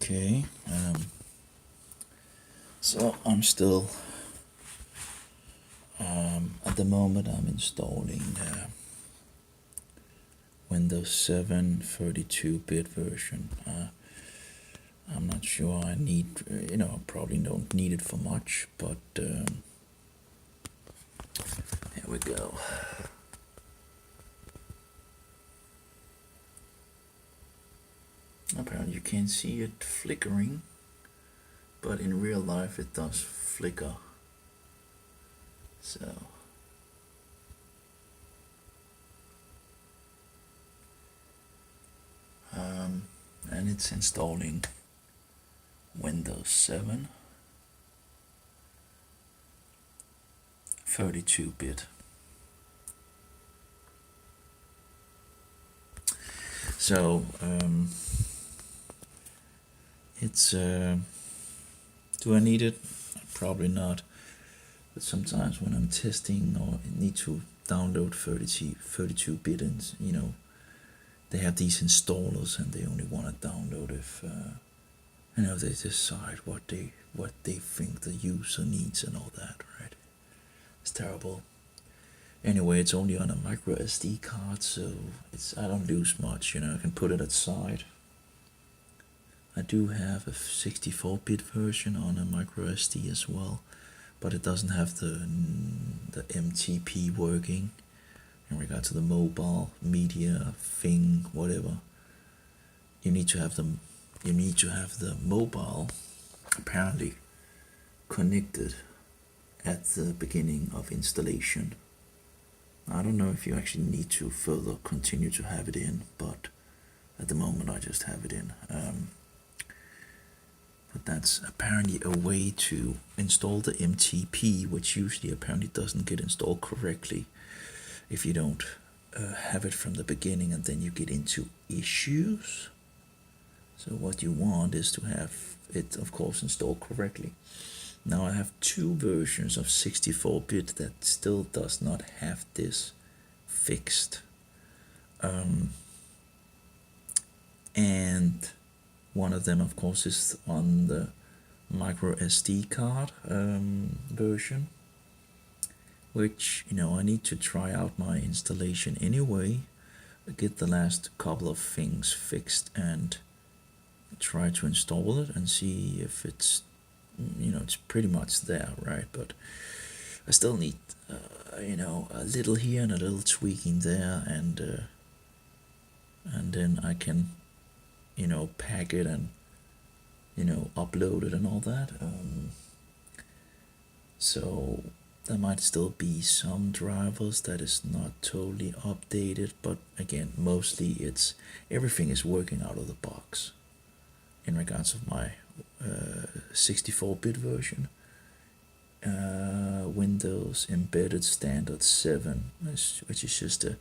Okay, so I'm still, at the moment I'm installing Windows 7 32-bit version. I'm not sure I need, probably don't need it for much, but here we go. Apparently you can't see it flickering, but in real life it does flicker. So and it's installing Windows 7 32-bit. So it's do I need it? Probably not, but sometimes when I'm testing or need to download 32-bit, and they have these installers and they only want to download if they decide what they think the user needs and all that, right? It's terrible. Anyway, it's only on a micro SD card, so I don't lose much, I can put it aside. I do have a 64-bit version on a micro SD as well, but it doesn't have the MTP working in regard to the mobile media thing, whatever. You need to have the mobile apparently connected at the beginning of installation. I don't know if you actually need to further continue to have it in, but at the moment I just have it in. But that's apparently a way to install the MTP, which usually apparently doesn't get installed correctly if you don't have it from the beginning, and then you get into issues. So what you want is to have it, of course, installed correctly. Now I have two versions of 64-bit that still does not have this fixed. And one of them, of course, is on the micro SD card version, which I need to try out my installation anyway, get the last couple of things fixed and try to install it and see if it's it's pretty much there, right? But I still need a little here and a little tweaking there, and then I can pack it and upload it and all that. So there might still be some drivers that is not totally updated, but again, mostly everything is working out of the box in regards of my 64-bit version. Windows Embedded Standard 7, which is just a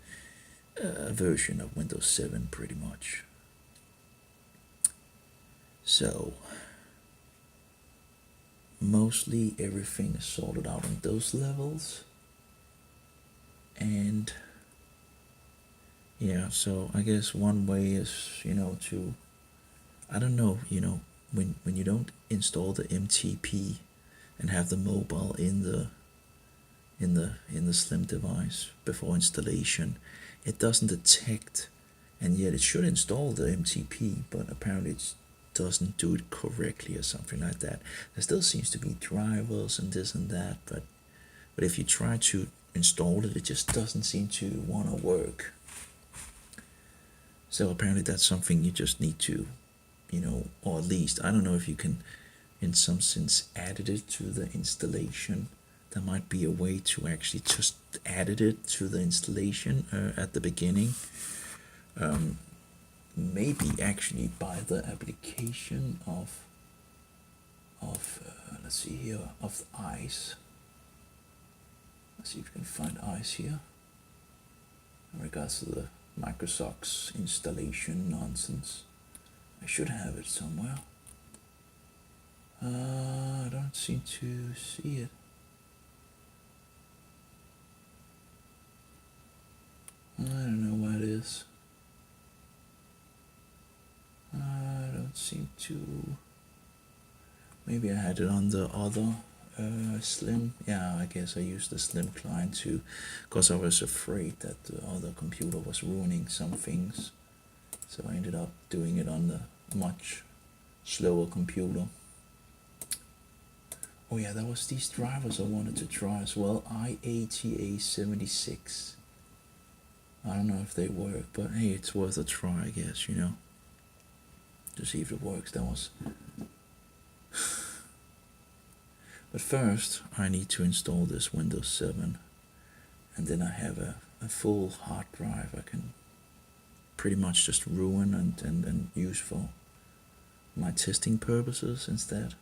version of Windows 7 pretty much. So mostly everything is sorted out on those levels, and yeah, so I guess one way is to, I don't know, when you don't install the MTP and have the mobile in the slim device before installation, it doesn't detect, and yet it should install the MTP, but apparently it doesn't do it correctly or something like that. There still seems to be drivers and this and that, but if you try to install it, it just doesn't seem to want to work. So apparently that's something you just need to, or at least, I don't know if you can in some sense added it to the installation. There might be a way to actually just added it to the installation at the beginning. Maybe actually by the application of let's see here, of ICE. Let's see if we can find ICE here in regards to the Microsoft's installation nonsense. I should have it somewhere. I don't seem to see it. I don't know where it is. I don't seem to, maybe I had it on the other slim. Yeah, I guess I used the slim client too, because I was afraid that the other computer was ruining some things, so I ended up doing it on the much slower computer. Oh yeah, that was these drivers I wanted to try as well. IATA76. I don't know if they work, but hey, it's worth a try, I guess, you know, to see if it works. That was but first I need to install this Windows 7, and then I have a full hard drive I can pretty much just ruin and use for my testing purposes instead,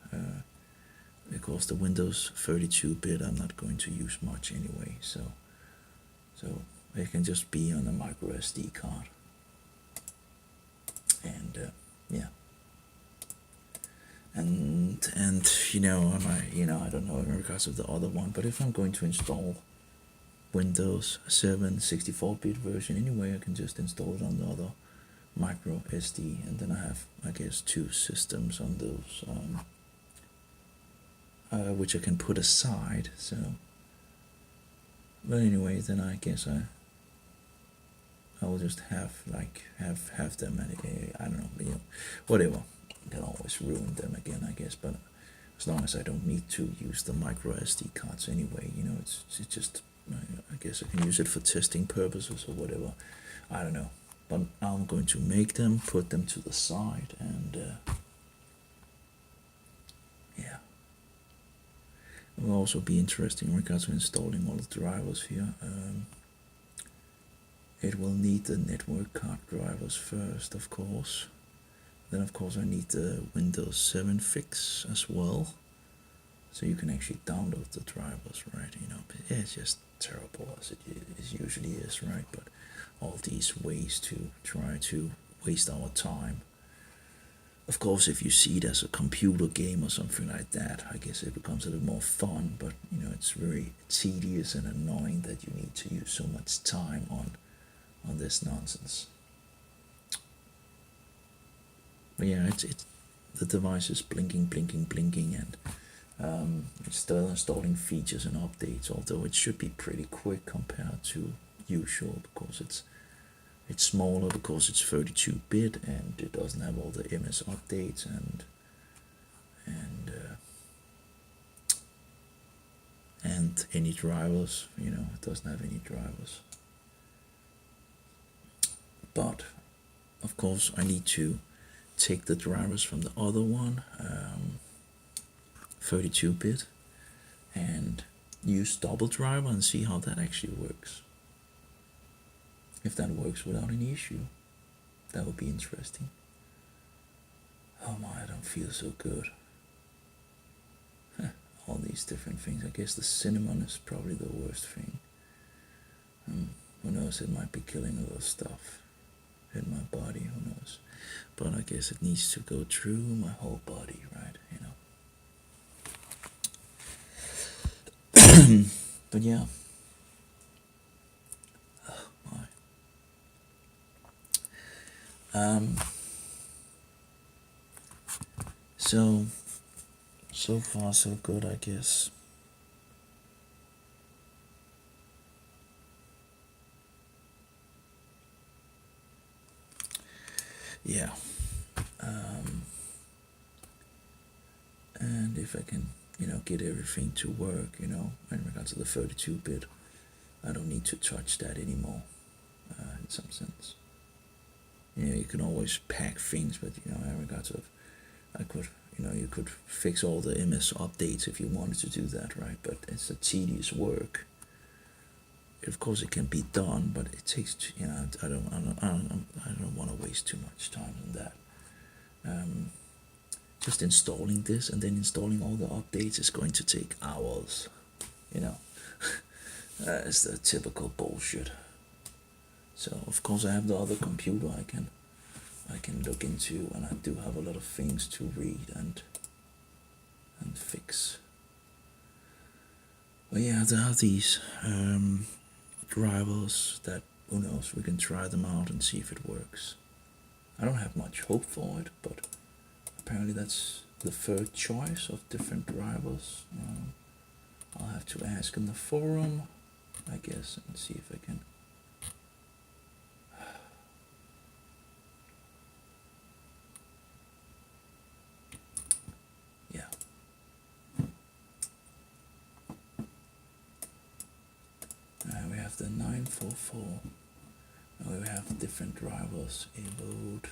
because the Windows 32-bit I'm not going to use much anyway, so it can just be on a micro SD card. And yeah, and you know, I don't know in regards of the other one, but if I'm going to install Windows 7 64-bit version anyway, I can just install it on the other micro SD, and then I have, I guess, two systems on those, which I can put aside. So, but anyway, then I guess I will just have them, and I don't know, you know, whatever. I can always ruin them again, I guess, but as long as I don't need to use the micro SD cards anyway, you know, it's just, I guess I can use it for testing purposes or whatever. I don't know, but I'm going to make them, put them to the side, and yeah. It will also be interesting in regards to installing all the drivers here. It will need the network card drivers first, of course. Then of course I need the Windows 7 fix as well, so you can actually download the drivers, right? You know, it's just terrible as it usually is, right? But all these ways to try to waste our time. Of course, if you see it as a computer game or something like that, I guess it becomes a little more fun, but you know, it's very tedious and annoying that you need to use so much time on this nonsense. But yeah, it's the device is blinking, and it's still installing features and updates, although it should be pretty quick compared to usual, because it's smaller, because it's 32-bit, and it doesn't have all the MS updates and any drivers. You know, it doesn't have any drivers. But of course, I need to take the drivers from the other one, 32-bit, and use double driver and see how that actually works. If that works without any issue, that would be interesting. Oh my, I don't feel so good. All these different things. I guess the cinnamon is probably the worst thing. Who knows, it might be killing a little stuff in my body, who knows. But I guess it needs to go through my whole body, right? You know. But yeah. Oh my. So far so good, I guess. Yeah. And if I can, you know, get everything to work, you know, in regards to the 32-bit, I don't need to touch that anymore, in some sense. You know, you can always pack things, but you know, in regards of, I could, you know, you could fix all the MS updates if you wanted to do that, right? But it's a tedious work. Of course, it can be done, but it takes, you know, I don't want to waste too much time on that. Just installing this and then installing all the updates is going to take hours, you know. It's the typical bullshit. So of course I have the other computer I can look into, and I do have a lot of things to read and fix. But yeah, there are these drivers that, who knows, we can try them out and see if it works. I don't have much hope for it, but apparently that's the third choice of different drivers. I'll have to ask in the forum, I guess, and see if I can. Yeah. We have the 944. Now we have different drivers, a load,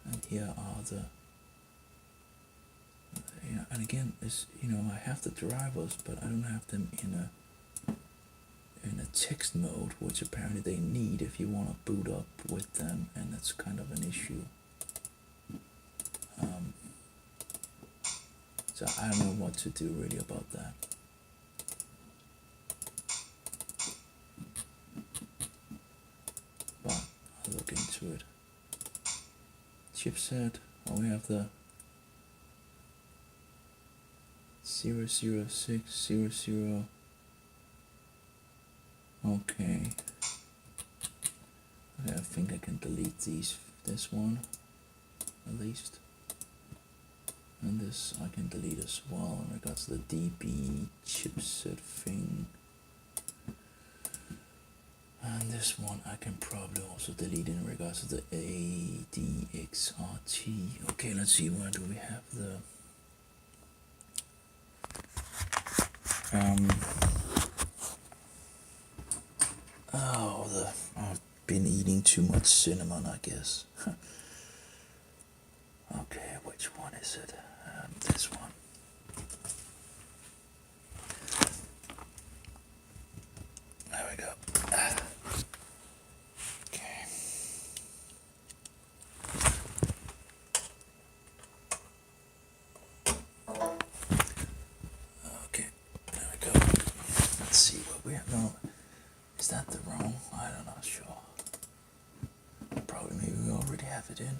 and here are the. And again, it's, I have the drivers, but I don't have them in a text mode, which apparently they need if you want to boot up with them, and that's kind of an issue. So I don't know what to do really about that. But I'll look into it. Chipset, well, we have the 00600. Okay. I think I can delete this one at least. And this I can delete as well in regards to the DB chipset thing. And this one I can probably also delete in regards to the ADXRT. Okay, let's see, where do we have the I've been eating too much cinnamon, I guess. Okay, which one is it? This one. There we go. Okay. Okay, there we go. Let's see what we have. No, is that the wrong? I'm not sure. Probably, maybe we already have it in.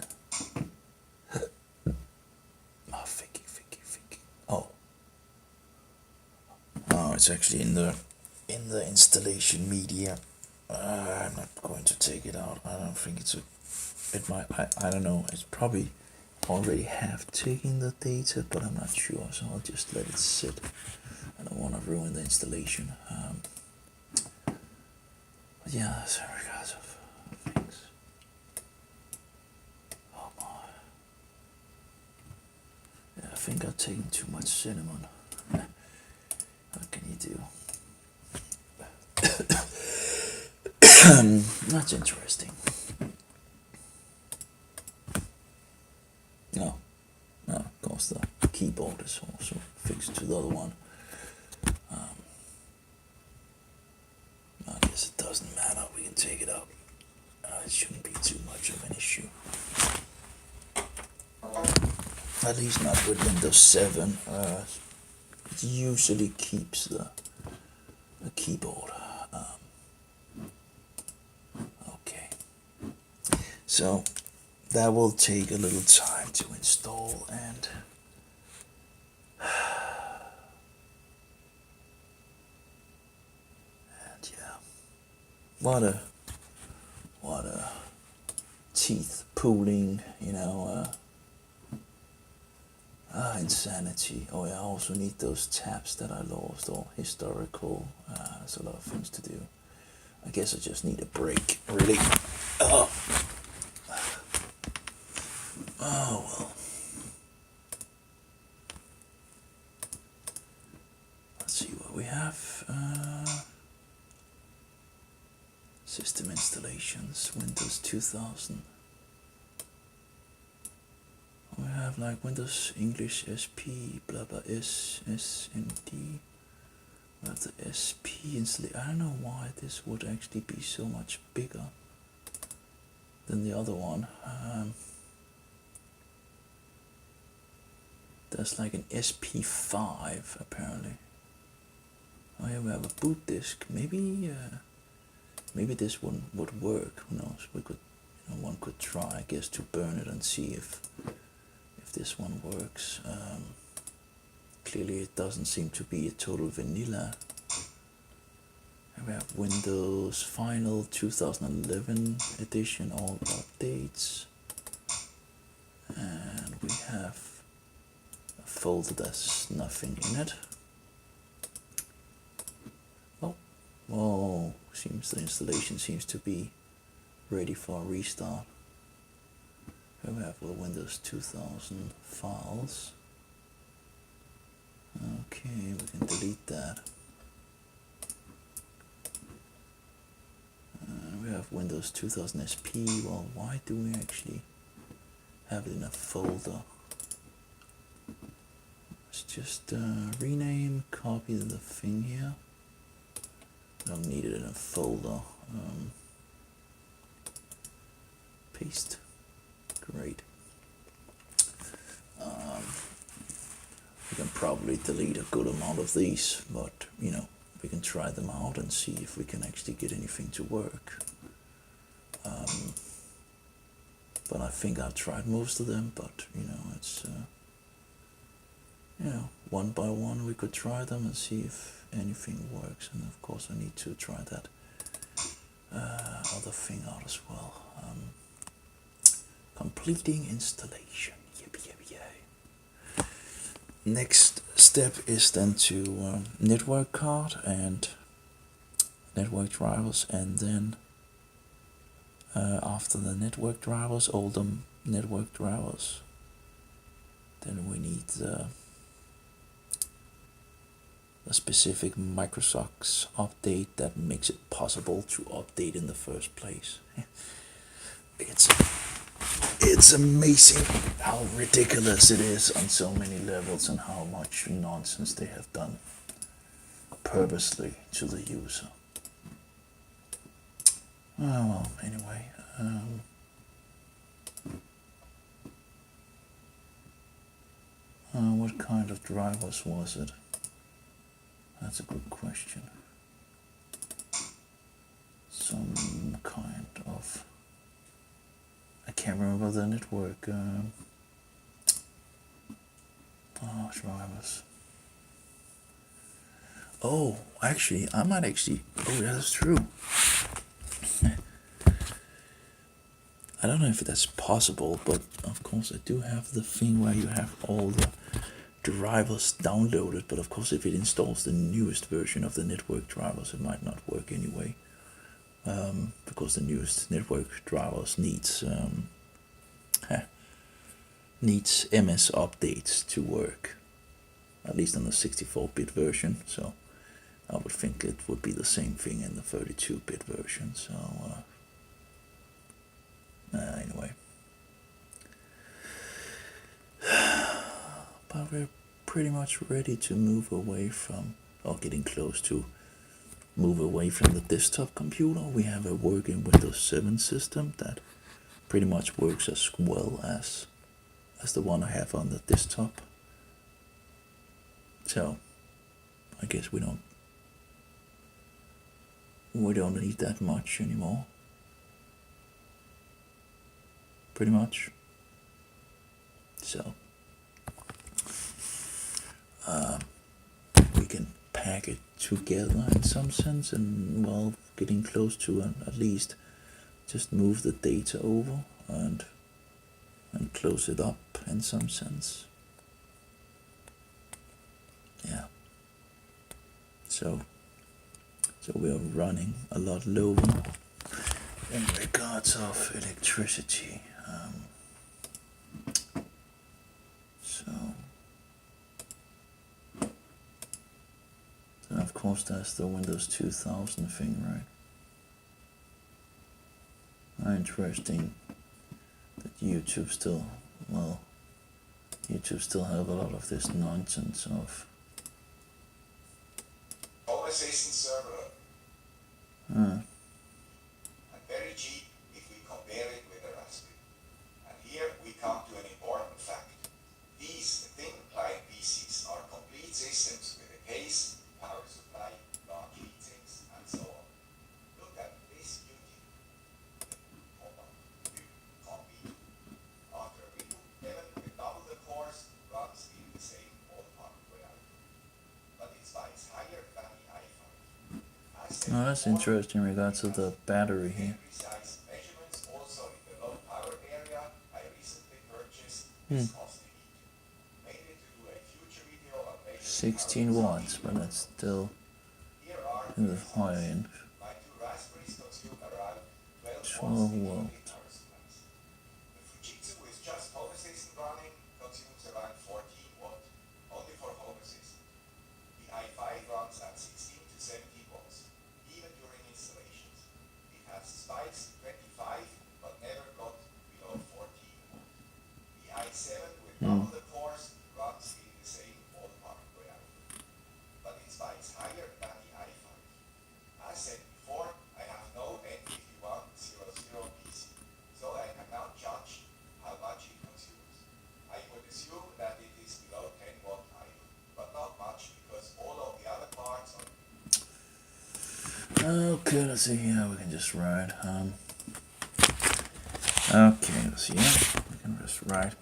Oh, it's actually in the installation media. I'm not going to take it out. I don't think it might. I don't know. It's probably already have taken the data, but I'm not sure. So I'll just let it sit. I don't want to ruin the installation. But yeah, that's in regards of things. Oh my. Yeah, I think I've taken too much cinnamon. What can you do? That's interesting. No, of course the keyboard is also fixed to the other one. I guess it doesn't matter, we can take it out. It shouldn't be too much of an issue. At least not with Windows 7. It usually keeps the keyboard. Okay. So that will take a little time to install, and yeah, what a teeth pulling, insanity. Oh yeah, I also need those tabs that I lost, or historical. There's a lot of things to do. I guess I just need a break, really. Oh well. Let's see what we have. System installations, Windows 2000. We have like Windows English SP, blah blah S and D. We have the SP installation. I don't know why this would actually be so much bigger than the other one. There's like an SP5 apparently. Oh yeah, we have a boot disk. Maybe this one would work. Who knows? We could, one could try, I guess, to burn it and see if this one works. Clearly it doesn't seem to be a total vanilla. And we have Windows Final 2011 edition, all updates. And we have a folder that's nothing in it. Oh, seems the installation seems to be ready for a restart. Here we have the Windows 2000 files. Okay, we can delete that. We have Windows 2000 SP. Well, why do we actually have it in a folder? Let's just rename, copy the thing here. Don't need it in a folder. Paste. Great. We can probably delete a good amount of these, but you know, we can try them out and see if we can actually get anything to work. But I think I've tried most of them, but you know, it's you know, one by one we could try them and see if anything works. And of course I need to try that other thing out as well. Completing installation. Yippee yippee yay. Next step is then to network card and network drivers, and then after the network drivers, all the network drivers, then we need the specific Microsoft update that makes it possible to update in the first place. It's amazing how ridiculous it is on so many levels and how much nonsense they have done purposely to the user. Oh, well, anyway. What kind of drivers was it? That's a good question. Some kind of... I can't remember the network drivers. Oh, actually, I might actually... Oh, that's true. I don't know if that's possible, but of course I do have the thing where you have all the drivers downloaded, but of course if it installs the newest version of the network drivers it might not work anyway, because the newest network drivers needs MS updates to work, at least on the 64-bit version, so I would think it would be the same thing in the 32-bit version. So anyway, but we're pretty much ready to move away from, or getting close to move away from the desktop computer. We have a working Windows 7 system that pretty much works as well as the one I have on the desktop. So I guess we don't need that much anymore. Pretty much. So we can pack it together in some sense, and well, getting close to at least just move the data over and close it up in some sense. Yeah. So we are running a lot lower in regards of electricity. Then of course there's the Windows 2000 thing, right? Interesting that YouTube still have a lot of this nonsense of assistance server. And very cheap if we compare it with a Raspberry. And here we come to an important fact. These thin client PCs are complete systems with a case, power supply, large heatsinks, and so on. Look at this beauty. After a reboot, even with double the cores, runs in the same ballpark reality. But it's by its higher value i5. Oh, that's interesting in regards to the battery here. Precise measurements also in the low power area. I recently purchased This caused the heat. Mainly to do a future video on making 16 watts, but that's still Here are in the the higher results. end. My two raspberries consume around 12 watts 12 in watt. unit power supplies. The Fujitsu with just home assistant running consumes around 14 watt, only for home assistant. The i5 runs at 16 to 17 watts, even during installations. It has spikes to 25, but never got below 14 watt. The i7 with double the cores runs in the same ballpark per hour, but it spikes higher than the i5. As said before, I have no N5100 PC, so I cannot judge how much it consumes. I would assume that it is below 10 watt idle, but not much because all of the other parts are... Okay, let's see here. We can just write. Okay, let's see here. We can just write.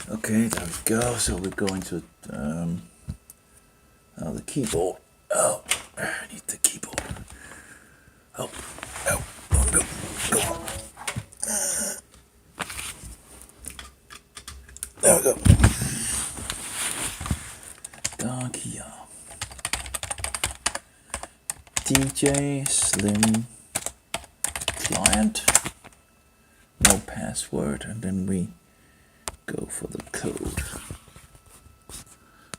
Okay, there we go. So we're going to the keyboard. Oh, I need the keyboard. Oh, oh, oh no, no. There we go. Dark here. DJ Slim client. No password, and then we go for the code.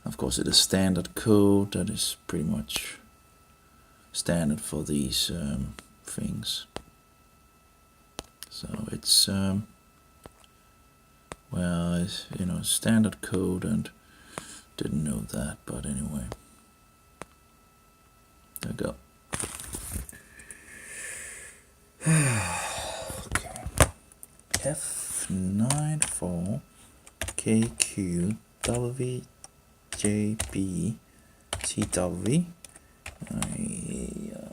Of course, it is standard code that is pretty much standard for these things. So it's well, it's, you know, standard code, and didn't know that, but anyway, there we go. Okay, F94 KQ WJB TW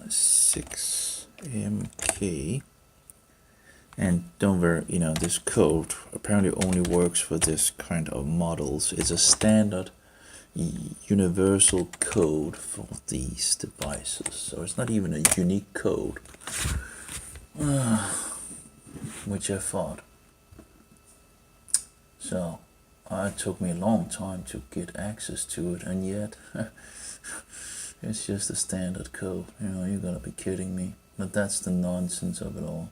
6MK. And don't worry, you know, this code apparently only works for this kind of models. It's a standard universal code for these devices, so it's not even a unique code, which I thought. So it took me a long time to get access to it, and yet it's just a standard code. You know, you gotta be kidding me. But that's the nonsense of it all.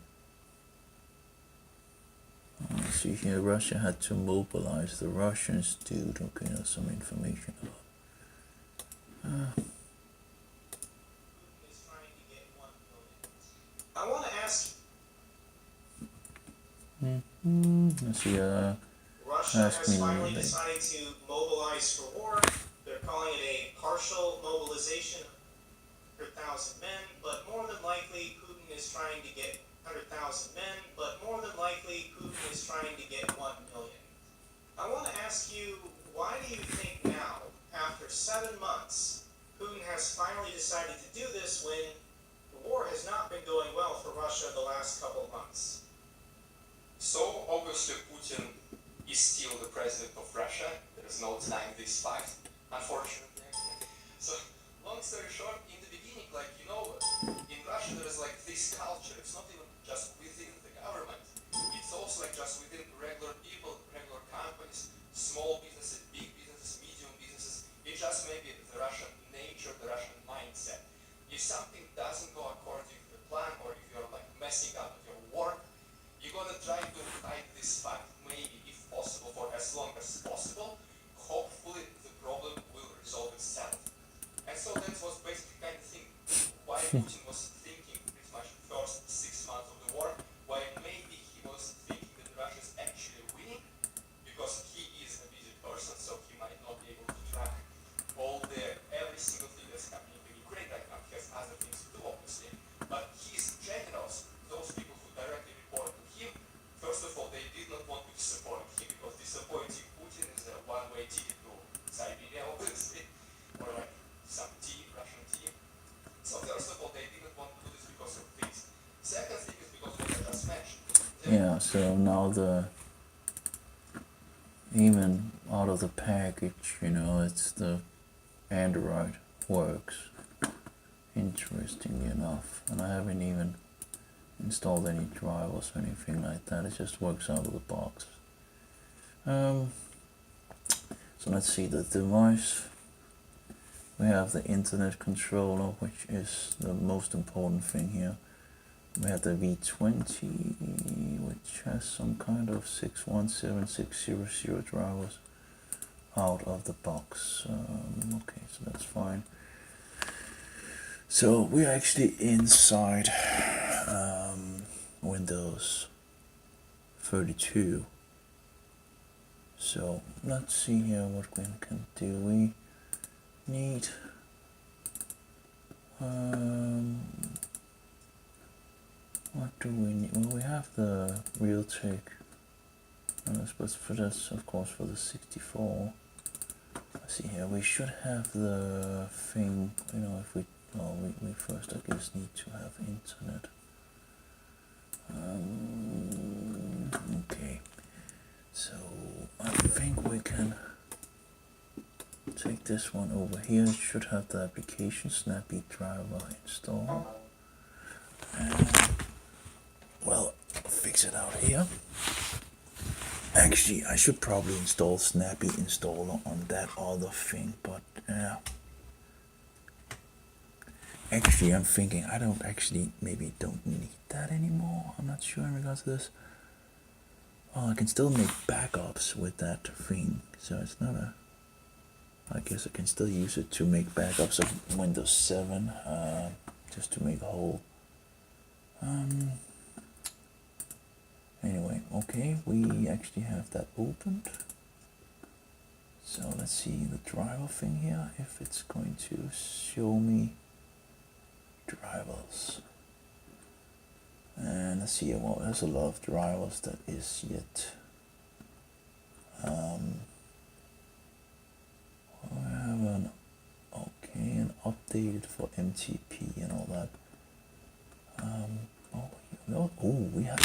See here, Russia had to mobilize the Russians, dude. Okay, there's some information about. I want to ask. Let's see. Russia has finally decided to mobilize for war. They're calling it a partial mobilization of 100,000 men, but more than likely Putin is trying to get 100,000 men, but more than likely Putin is trying to get 1 million. I want to ask you, why do you think now, after 7 months, Putin has finally decided to do this when the war has not been going well for Russia the last couple of months? So obviously Putin is still the president of Russia. There is no denying this fact, unfortunately. So long story short, in the beginning, like, you know, in Russia there is like this culture. It's not even just within the government. It's also like just within regular people, regular companies, small businesses, big businesses, medium businesses. It's just maybe the Russian nature, the Russian mindset. If something doesn't go according to the plan, or if you're like messing up with your work, you're gonna try to hide this fact, maybe if possible, for as long as possible. Hopefully the problem will resolve itself. And so that was basically kind of thing why Putin was thinking pretty much the first 6 months of the war, why maybe he was thinking that Russia is actually winning, because he is a busy person, so he might not be able to track every single thing that's happening in Ukraine right now. He has other things to do, obviously. But his generals, those people who directly report to him, first of all, they did not want to disappoint him, because disappointing Putin is a one-way ticket to Siberia, obviously, or like some tea, Russian tea. So first of all, they didn't want to do this because of this. Second thing is because of what I just mentioned. Yeah, so now even out of the package, you know, it's the Android works, interestingly enough, and I haven't even installed any drivers or anything like that. It just works out of the box. So let's see the device. We have the internet controller, which is the most important thing here. We have the V20, which has some kind of 617600 drivers out of the box. Okay, so that's fine. So we're actually inside Windows 32. So let's see here what we can do. We need what do we need? Well, we have the Realtek, but for this, of course, for the 64. Let's see here, we should have the thing, you know, if we, well, we first, I guess, need to have internet. Okay, so I think we can take this one over here. It should have the application Snappy driver installed. And, well, I'll fix it out here. Actually, I should probably install Snappy installer on that other thing, but actually I'm thinking I don't actually, maybe don't need that anymore. I'm not sure in regards to this. Oh, I can still make backups with that thing, so it's not a, I guess I can still use it to make backups of Windows 7, just to make a whole. Anyway, okay, we actually have that opened. So let's see the driver thing here, if it's going to show me drivers. And let's see, well, there's a lot of drivers that is yet. We have an, okay, an updated for MTP and all that. We have,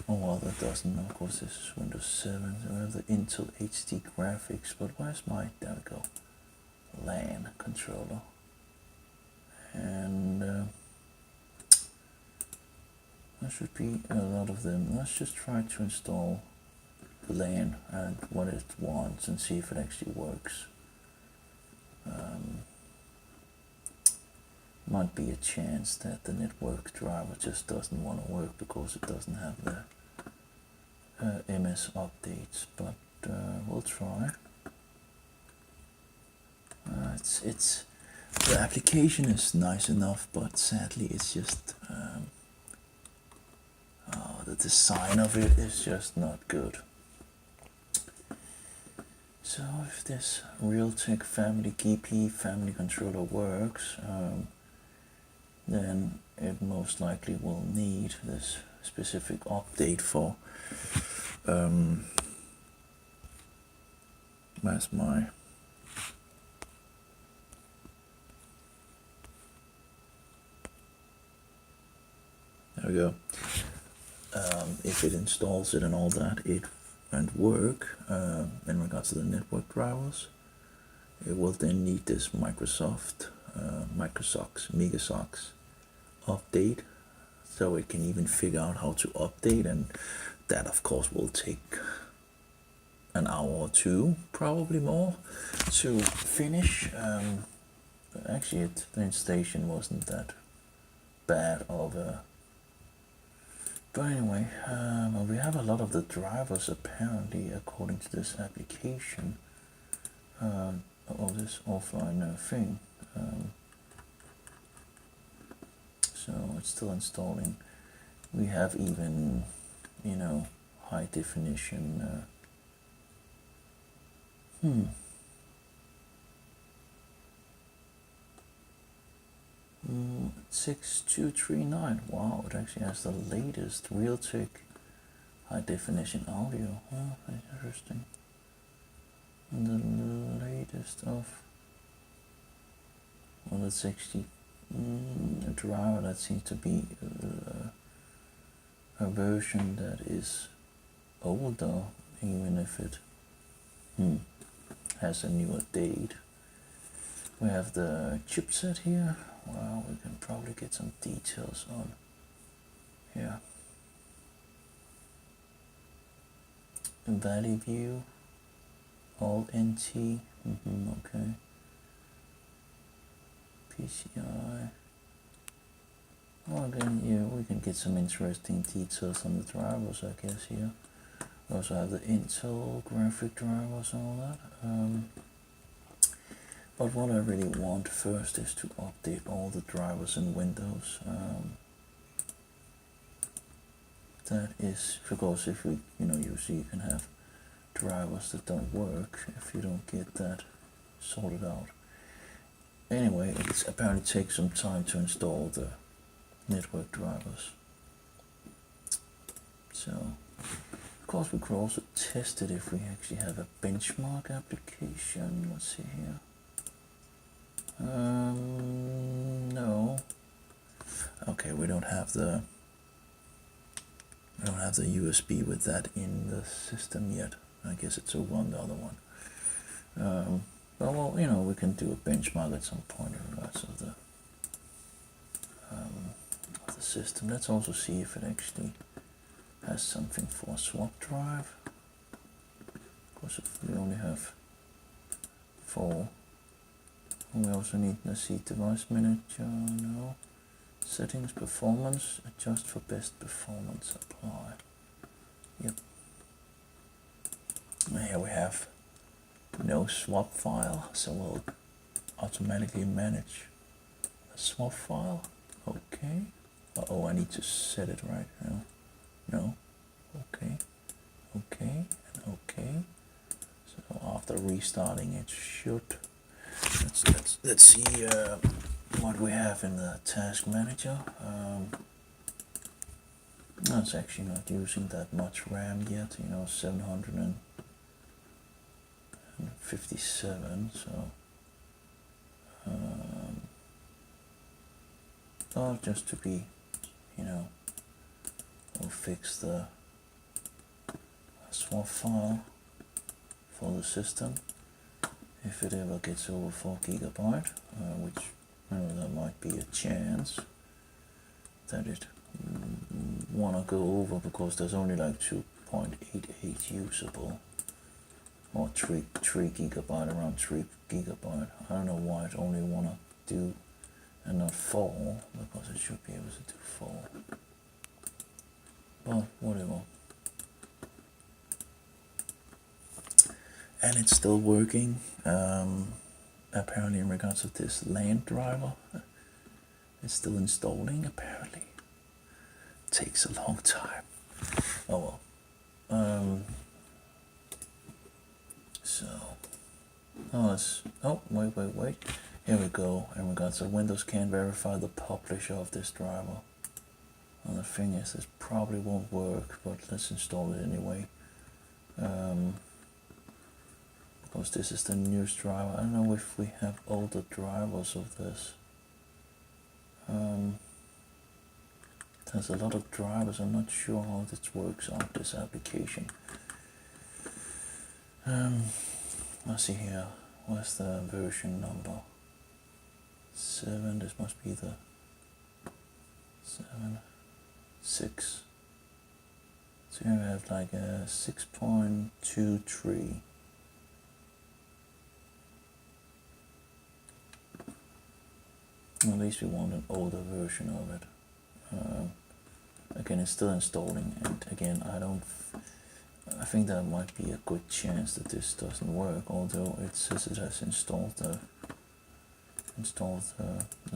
oh well, that doesn't, of course this is Windows 7, so we have the Intel HD graphics, but where's my, there we go. LAN controller, and there should be a lot of them. Let's just try to install the LAN and what it wants and see if it actually works. Might be a chance that the network driver just doesn't want to work because it doesn't have the MS updates, but we'll try. It's the application is nice enough, but sadly it's just the design of it is just not good. So if this Realtek family GP family controller works, then it most likely will need this specific update for where's my there we go. If it installs it and all that, it and work in regards to the network drivers, it will then need this Microsoft Megasocks update, so it can even figure out how to update, and that of course will take an hour or two, probably more, to finish. But actually the installation wasn't that bad of a. But anyway, well, we have a lot of the drivers apparently according to this application, or this offline thing. So it's still installing. We have even, high definition. 6239. Wow, it actually has the latest Realtek high definition audio. Oh, that's interesting. And the latest of, well, it's actually a driver that seems to be a version that is older, even if it has a newer date. We have the chipset here. Well, we can probably get some details on here. Valley View, Alt NT, okay. PCI. Well, again, yeah, we can get some interesting details on the drivers, I guess, here. We also have the Intel graphic drivers and all that. But what I really want first is to update all the drivers in Windows. That is because if we, usually you can have drivers that don't work if you don't get that sorted out. Anyway, it apparently takes some time to install the network drivers. So, of course, we could also test it if we actually have a benchmark application. Let's see here. No. Okay, we don't have the USB with that in the system yet. I guess it's over on the other one. Well, we can do a benchmark at some point in regards of the system. Let's also see if it actually has something for a swap drive. Of course, if we only have 4. We also need the seat device manager, no. Settings, performance, adjust for best performance, apply. Yep. Here we have no swap file, so we'll automatically manage a swap file. Okay. Uh-oh, I need to set it right now. No. Okay. Okay. And okay. So after restarting, it should. Let's see what we have in the task manager. It's actually not using that much RAM yet, 757, so well, just to be, we'll fix the swap file for the system. if it ever gets over 4 gigabyte, which there might be a chance that it wanna go over, because there's only like 2.88 usable, or 3 gigabyte, around 3 gigabyte. I don't know why it only wanna do and not 4, because it should be able to do 4. But whatever. And it's still working. Apparently, in regards to this LAN driver, it's still installing. Apparently, it takes a long time. Oh well. Wait. Here we go. In regards to Windows can't verify the publisher of this driver. Well, the thing is, this probably won't work, but let's install it anyway. Because this is the newest driver. I don't know if we have older drivers of this. There's a lot of drivers. I'm not sure how this works on this application. Let's see here. Where's the version number? 7. This must be the 7, 6. So here we have like a 6.23. At least we want an older version of it. Again, it's still installing, and again, I think there might be a good chance that this doesn't work, although it says it has installed the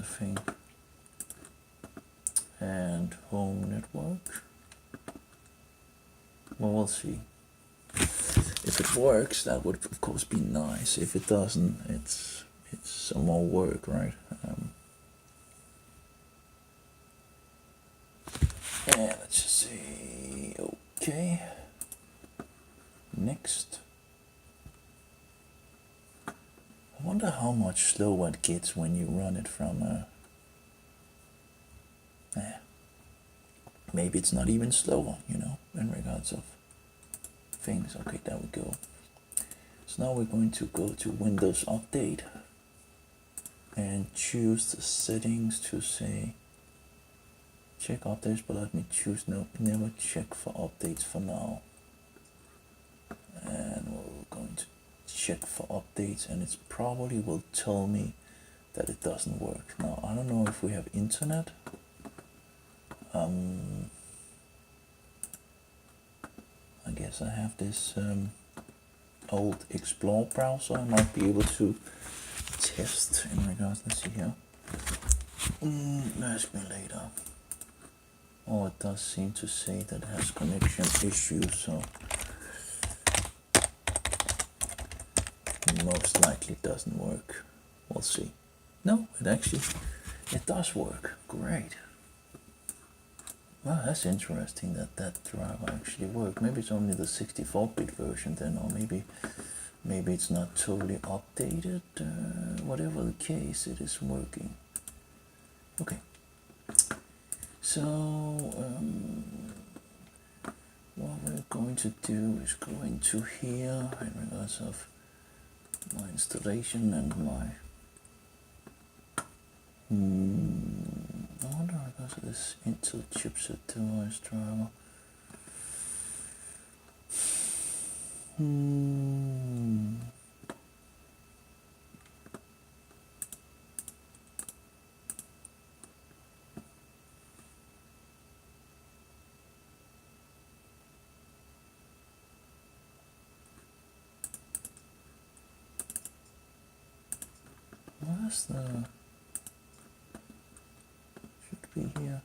thing. And home network. Well, we'll see. If it works, that would of course be nice. If it doesn't, it's some more work, right? Yeah, let's just see. Okay. Next. I wonder how much slower it gets when you run it from maybe it's not even slower, in regards of things. Okay, there we go. So now we're going to go to Windows Update and choose the settings to say check updates, but let me choose no, never check for updates for now. And we're going to check for updates, and it probably will tell me that it doesn't work. Now, I don't know if we have internet. I guess I have this old Explore browser. I might be able to test in regards. Let's see here. Ask me later. Oh, it does seem to say that it has connection issues, so most likely doesn't work. We'll see. No, it does work. Great. Wow, that's interesting that driver actually worked. Maybe it's only the 64-bit version then, or maybe it's not totally updated. Whatever the case, it is working. Okay. So, what we're going to do is go into here in regards of my installation and my I wonder because of this Intel chipset device driver. Where's the should be here.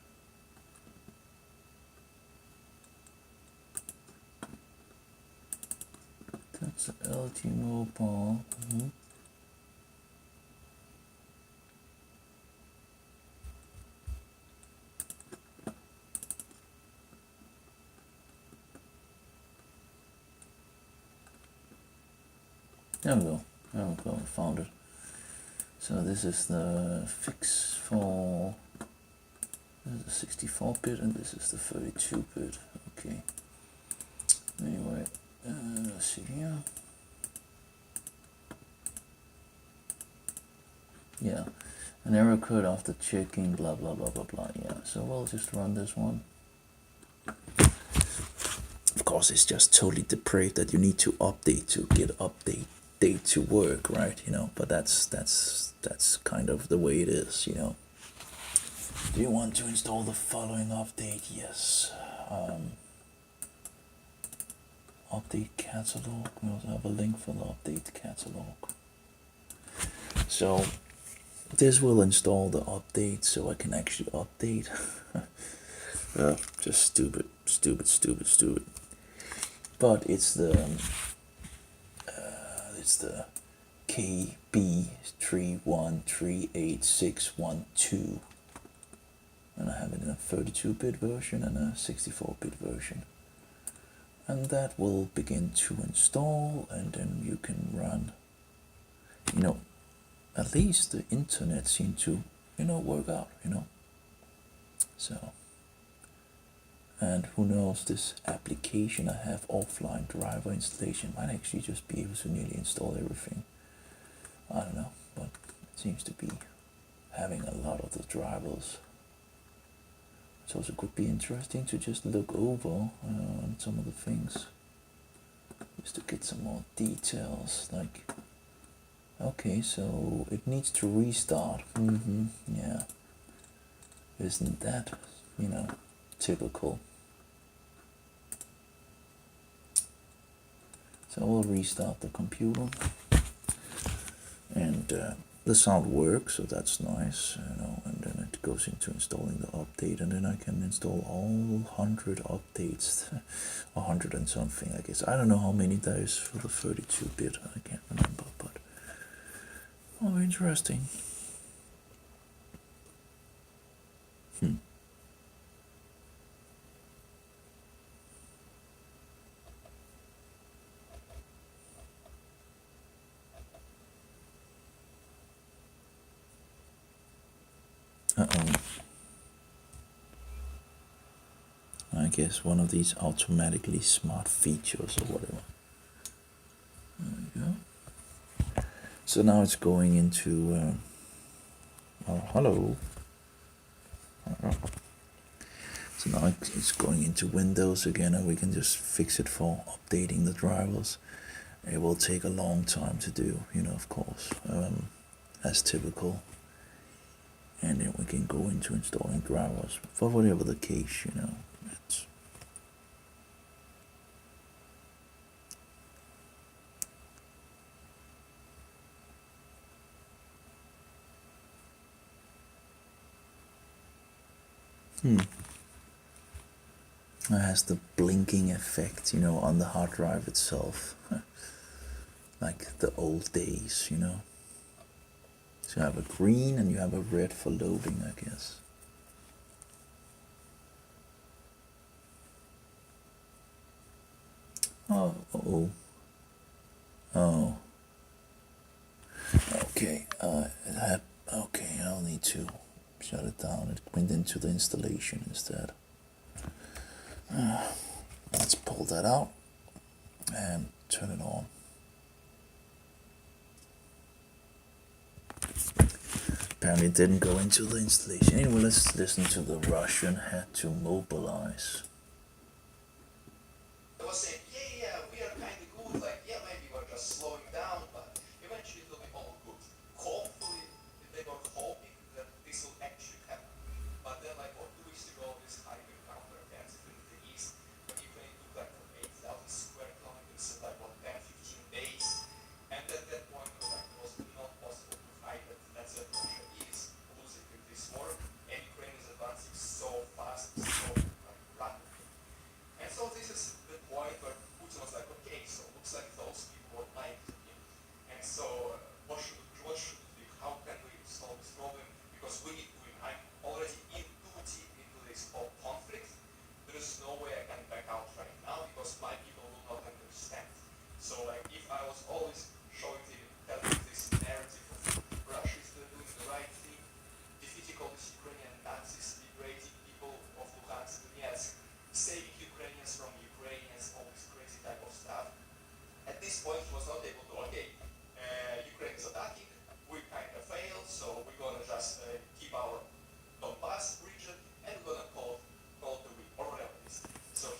That's LT Mobile. There we go. I found it. So this is the fix for this is the 64-bit and this is the 32-bit. Okay. Anyway, let's see here. Yeah, an error code after checking, blah blah blah blah blah. Yeah, so we'll just run this one. Of course, it's just totally depraved that you need to update to get update date to work, right? You know, but that's kind of the way it is, you know. Do you want to install the following update? Yes. Update catalog. We also have a link for the update catalog. So this will install the update so I can actually update. Just stupid. But it's the KB3138612, and I have it in a 32-bit version and a 64-bit version. And that will begin to install, and then you can run, you know, at least the internet seemed to, you know, work out, you know. So, and who knows, this application I have, offline driver installation, might actually just be able to nearly install everything. I don't know, but it seems to be having a lot of the drivers. It also could be interesting to just look over on some of the things, just to get some more details, like, okay, so it needs to restart. Yeah. Isn't that, you know, typical? So we'll restart the computer, and the sound works, so that's nice, you know. And then it goes into installing the update, and then I can install all 100 updates, 100 and something, I guess. I don't know how many there is for the 32-bit. I can't remember, but oh, interesting. I guess one of these automatically smart features or whatever. There we go. So now it's going into oh, hello. So now it's going into Windows again, and we can just fix it for updating the drivers. It will take a long time to do, you know, of course, as typical. And then we can go into installing drivers for whatever the case, you know. It's it has the blinking effect, you know, on the hard drive itself, like the old days, you know. So you have a green and you have a red for loading, I guess. Oh. Okay. Okay. I'll need to shut it down. It went into the installation instead. Let's pull that out and turn it on. Apparently it didn't go into the installation. Anyway, let's listen to the Russian Had to Mobilize. I was saying, yeah, we are kind of good, like, yeah, maybe we're just slowing down, but eventually it will be all good. Hopefully, they were hoping that this will actually happen. But then, like, 2 weeks ago, this hybrid counter-offensive in the east, when Ukraine took, like, 8,000 square kilometers in, like, 10-15 days, and at that point, it was not possible to fight that. That's what Russia is losing in this war, and Ukraine is advancing so fast, so, like, rapidly. And so this is the point where Putin was like, okay, so looks like those people were lying to him. And so what should we do? How can we solve this problem? Because we need to win. I'm already in too deep into this whole conflict. There is no way I can back out right now because my people will not understand. So like if I was always telling this narrative of Russia is doing the right thing, defeating all these Ukrainian Nazis, liberating people of Luhansk, Donetsk, saving Ukrainians from Ukrainians, all this crazy type of stuff. At this point, he was not able to, okay,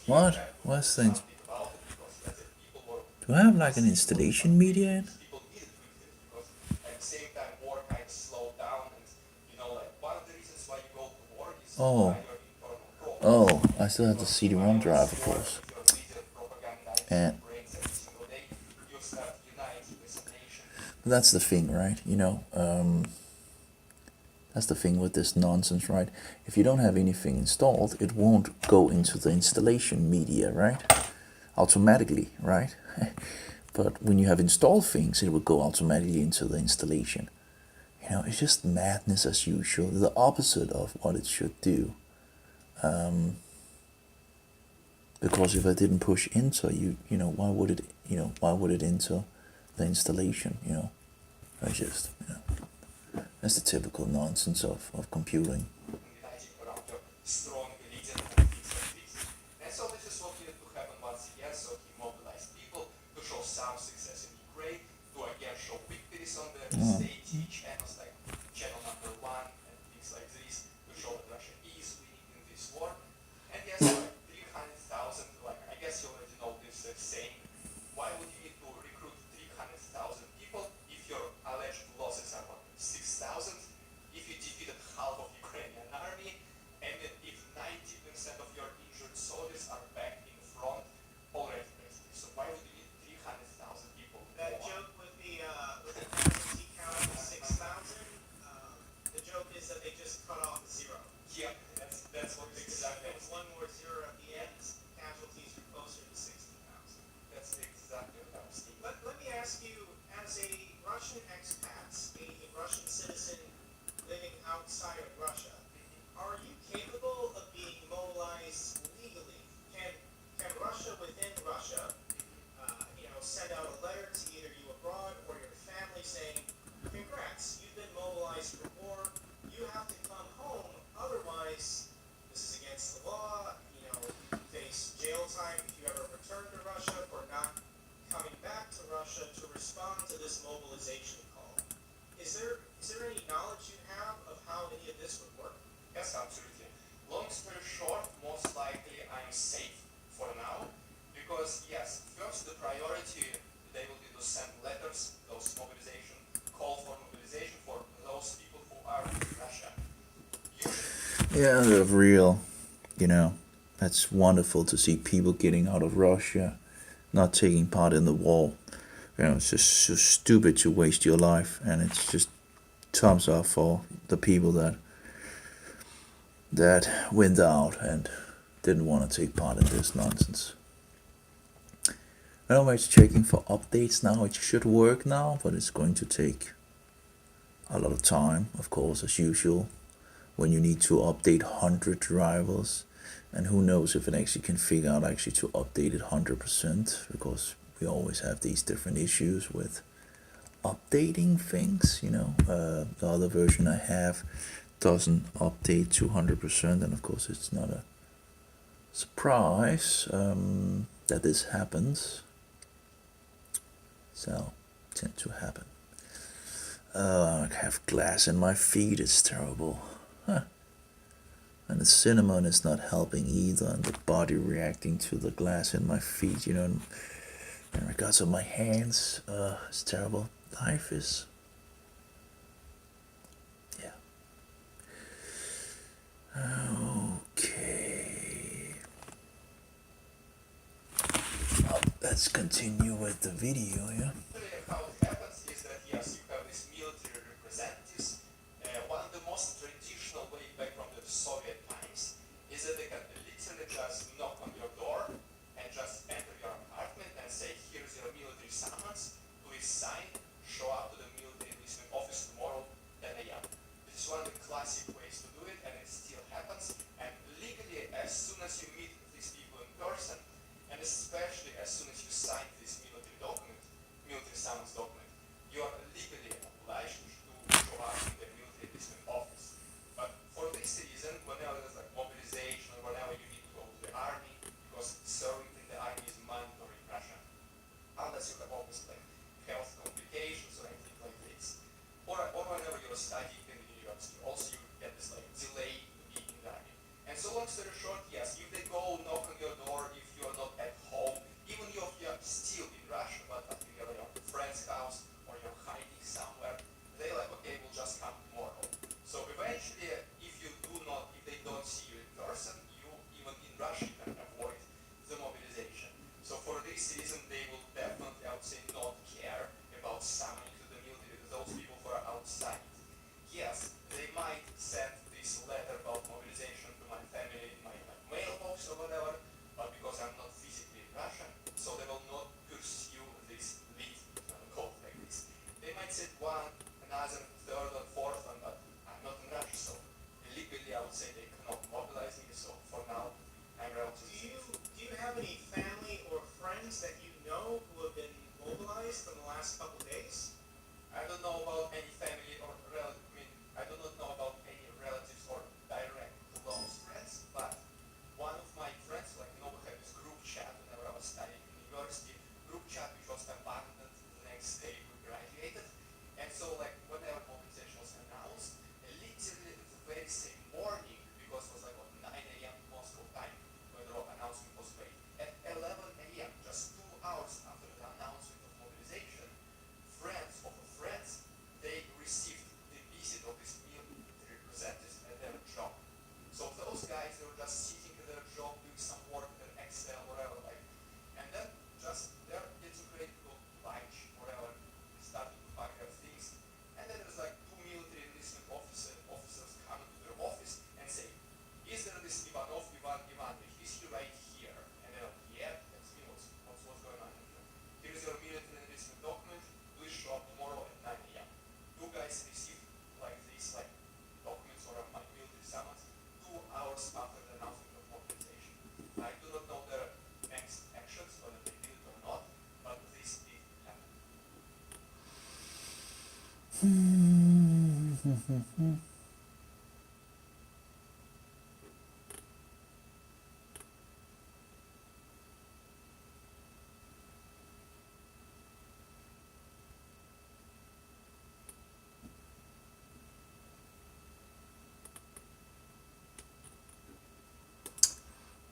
What? What's the... something about it because let's say people were Do I have like an installation media? people needed Twitter because at the same time war kind of slowed down and you know like one of the reasons why you go to war is to Oh. find your internal problems. Oh, I still have the CD-ROM drive, of course. Your leader propagandizes And your brains every single day. You start uniting as a nation. that's the thing, right? You know, that's the thing with this nonsense, right? If you don't have anything installed, it won't go into the installation media, right? Automatically, right? But when you have installed things, it will go automatically into the installation. You know, it's just madness as usual, the opposite of what it should do. Because if I didn't push enter, you know, why would it enter the installation, you know? I just, you know, that's the typical nonsense of computing. Uniting around your strong leader and things like this. And so this is what needed to happen once again. So he mobilized people to show some success in Ukraine, to again show victories on the state TV channels like channel number 1 and things like this, to show that Russia is winning in this war. And yes, like 300,000, like I guess you already know this saying, why would you need to recruit 300,000 people if your alleged losses are 6,000? If you defeated half of Ukrainian army, and if 90% of your injured soldiers are back in front already, basically. So why would you need 300,000 people? That joke with the casualty count of 6,000, the joke is that they just cut off the zero. Yeah, that's what exactly. There was one more zero at the end, casualties are closer to 60,000. That's exactly what I was thinking. Let me ask you, as a Russian expat, a Russian citizen living outside of Russia, are you capable of being mobilized legally? Can Russia within Russia, send out a letter to either you abroad or your family saying, congrats, you've been mobilized for war, you have to come home, otherwise this is against the law, you face jail time if you ever return to Russia for not coming back to Russia to respond to this mobilization call. Is there any knowledge you have of how any of this would work? Yes, absolutely. Long story short, most likely I'm safe for now, because yes, first the priority they will be to send letters, those mobilization, call for mobilization for those people who are in Russia. Usually, Yeah, the real, you know, that's wonderful to see people getting out of Russia, not taking part in the war. You know, it's just so stupid to waste your life, and it's just thumbs up for the people that went out and didn't want to take part in this nonsense. I'm always checking for updates now. It should work now, but it's going to take a lot of time, of course, as usual, when you need to update 100 drivers, and who knows if it actually can figure out actually to update it 100%, because we always have these different issues with updating things, you know. The other version I have doesn't update to 100%, and of course it's not a surprise that this happens. So, tend to happen. I have glass in my feet, it's terrible. Huh. And the cinnamon is not helping either, and the body reacting to the glass in my feet, you know. In regards to my hands, it's terrible. Life is... yeah. Okay. Let's continue with the video, yeah? how it happens is that yes, you have these military representatives. One of the most traditional way back from the Soviet times is that they can literally just knock on your door and just enter your apartment and say, here's your military summons, please sign, show up to the military enlistment office tomorrow, 10 a.m. This is one of the classic ways to do it, and it still happens. And legally, as soon as you meet these people in person, and especially as soon as you sign this military document, military one, another, third, and fourth, and I'm not in Russia, so legally I would say they cannot mobilize me. So for now, I'm relatively safe. Do you have any family or friends that you know who have been mobilized in the last couple days? I don't know about any family or I do not know about any relatives or direct close friends, but one of my friends, we had this group chat whenever I was studying in university, group chat which was abandoned the next day we graduated, and so whenever mobilization was announced, literally the very same morning, because it was 9 a.m. Moscow time when the announcement was made, at 11 a.m., just 2 hours after the announcement of mobilization, friends of friends, they received the visit of these military representatives at their job. So those guys, they were just sitting at their job, doing some work, their Excel, whatever, and then just they're getting ready to go to lunch, whatever, starting to pack their things, and then there's 2 military enlistment officers coming to their office and say, is there this Ivanov, Ivan Ivanovich, is he right here? And they're like, yeah, that's me, what's going on? Here's your military enlistment document, please show up tomorrow at 9 a.m. 2 guys received these documents or my military summons 2 hours after the announcement of mobilization. I do not know their next actions, whether they did it or not, but this did happen.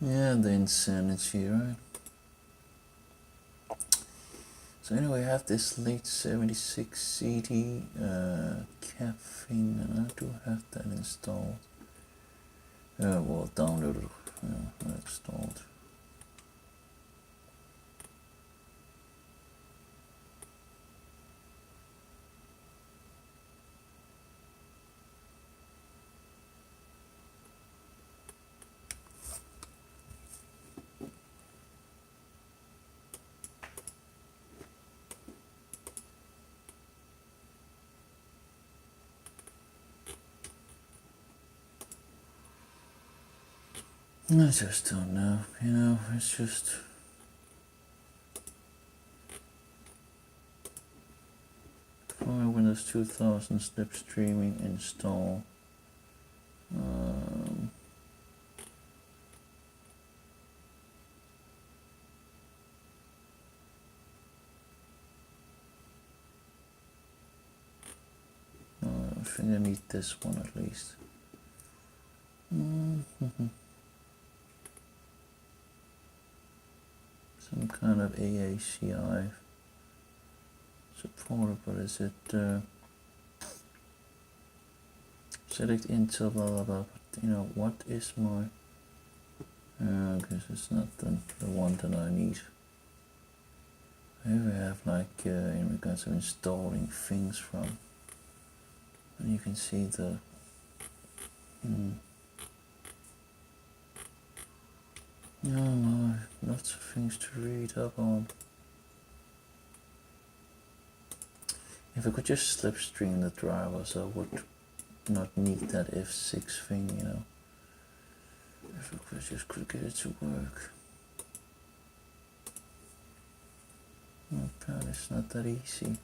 Yeah, the insanity, right? So anyway, I have this late 76 CD caffeine, and I do have that installed. Well, downloaded, not installed. I just don't know, it's just... For Windows 2000 slipstreaming install. I think I need this one at least. Some kind of AACI supported, but is it select Intel blah blah blah, but what is my because it's not the one that I need. Here we have in regards to installing things from, and you can see the oh my, lots of things to read up on. If I could just slipstream the drivers, I would not need that F6 thing, If I could get it to work. Apparently it's not that easy.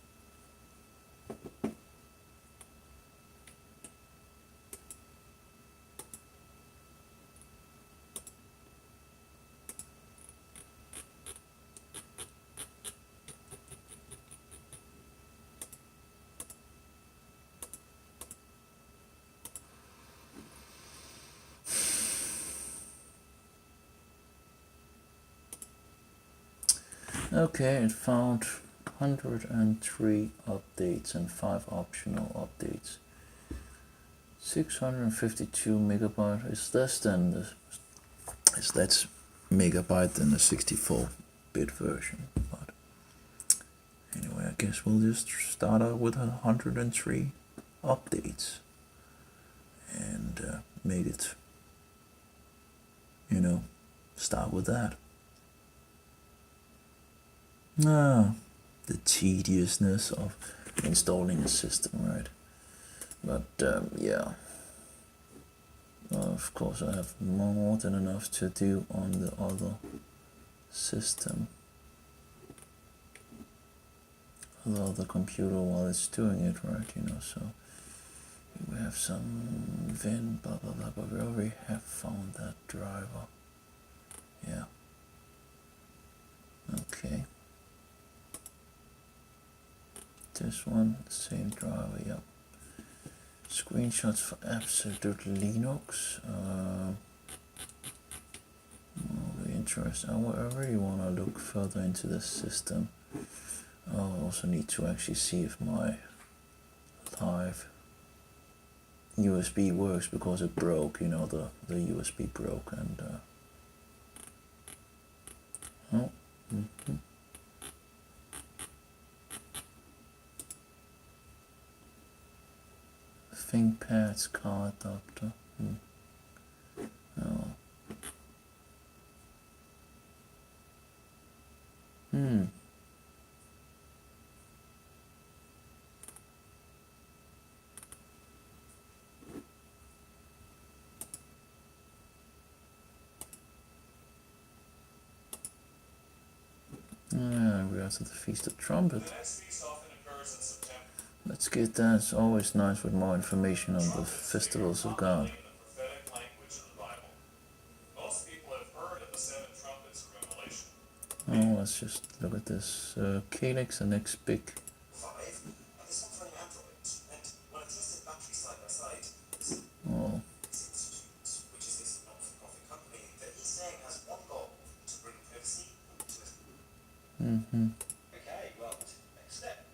Okay, it found 103 updates and 5 optional updates. 652 megabyte is less megabyte than the 64-bit version. But anyway, I guess we'll just start out with 103 updates and make it, start with that. The tediousness of installing a system, right? But yeah, of course I have more than enough to do on the other system, the other computer while it's doing it, right? You know, so we have some VIN, blah blah blah, but we already have found that driver. Yeah. Okay. This one, same driver, yep. Screenshots for Absolute Linux. Really interesting. I really want to look further into this system. I also need to actually see if my live USB works, because it broke, you know, the USB broke, and oh, ThinkPad's car adapter. Oh. We are to the Feast of Trumpet. The next feast often occurs in September. Let's get that. It's always nice with more information on the festivals of God. In the prophetic language of the Bible. Most people have heard of the 7 trumpets of Revelation. Oh, let's just look at this. Calyx, the next big. 5, and this one's running Android. And when I tested batteries side by side, this Oh, institute, which is this non-for-profit company, that he's saying has one goal: to bring privacy to his. Okay, well, next step.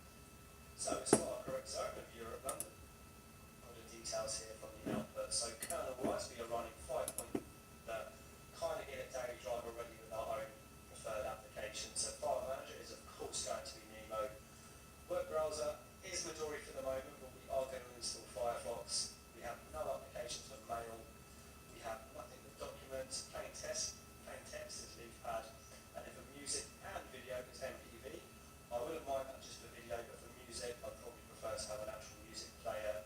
So it's not a correct zone of Europe, London. All the details here from the output. So kernel-wise, we are running 5 point, kind of get a daily driver ready with our own preferred application. So file manager is of course going to be Nemo. Web browser is Midori for the moment, but we are going to install Firefox. We have no applications for mail. We have nothing with documents. Plain text is LeafPad. And then for music and video, it's MPV. I wouldn't mind that just for video, but for music, I'd probably prefer to have an actual music player.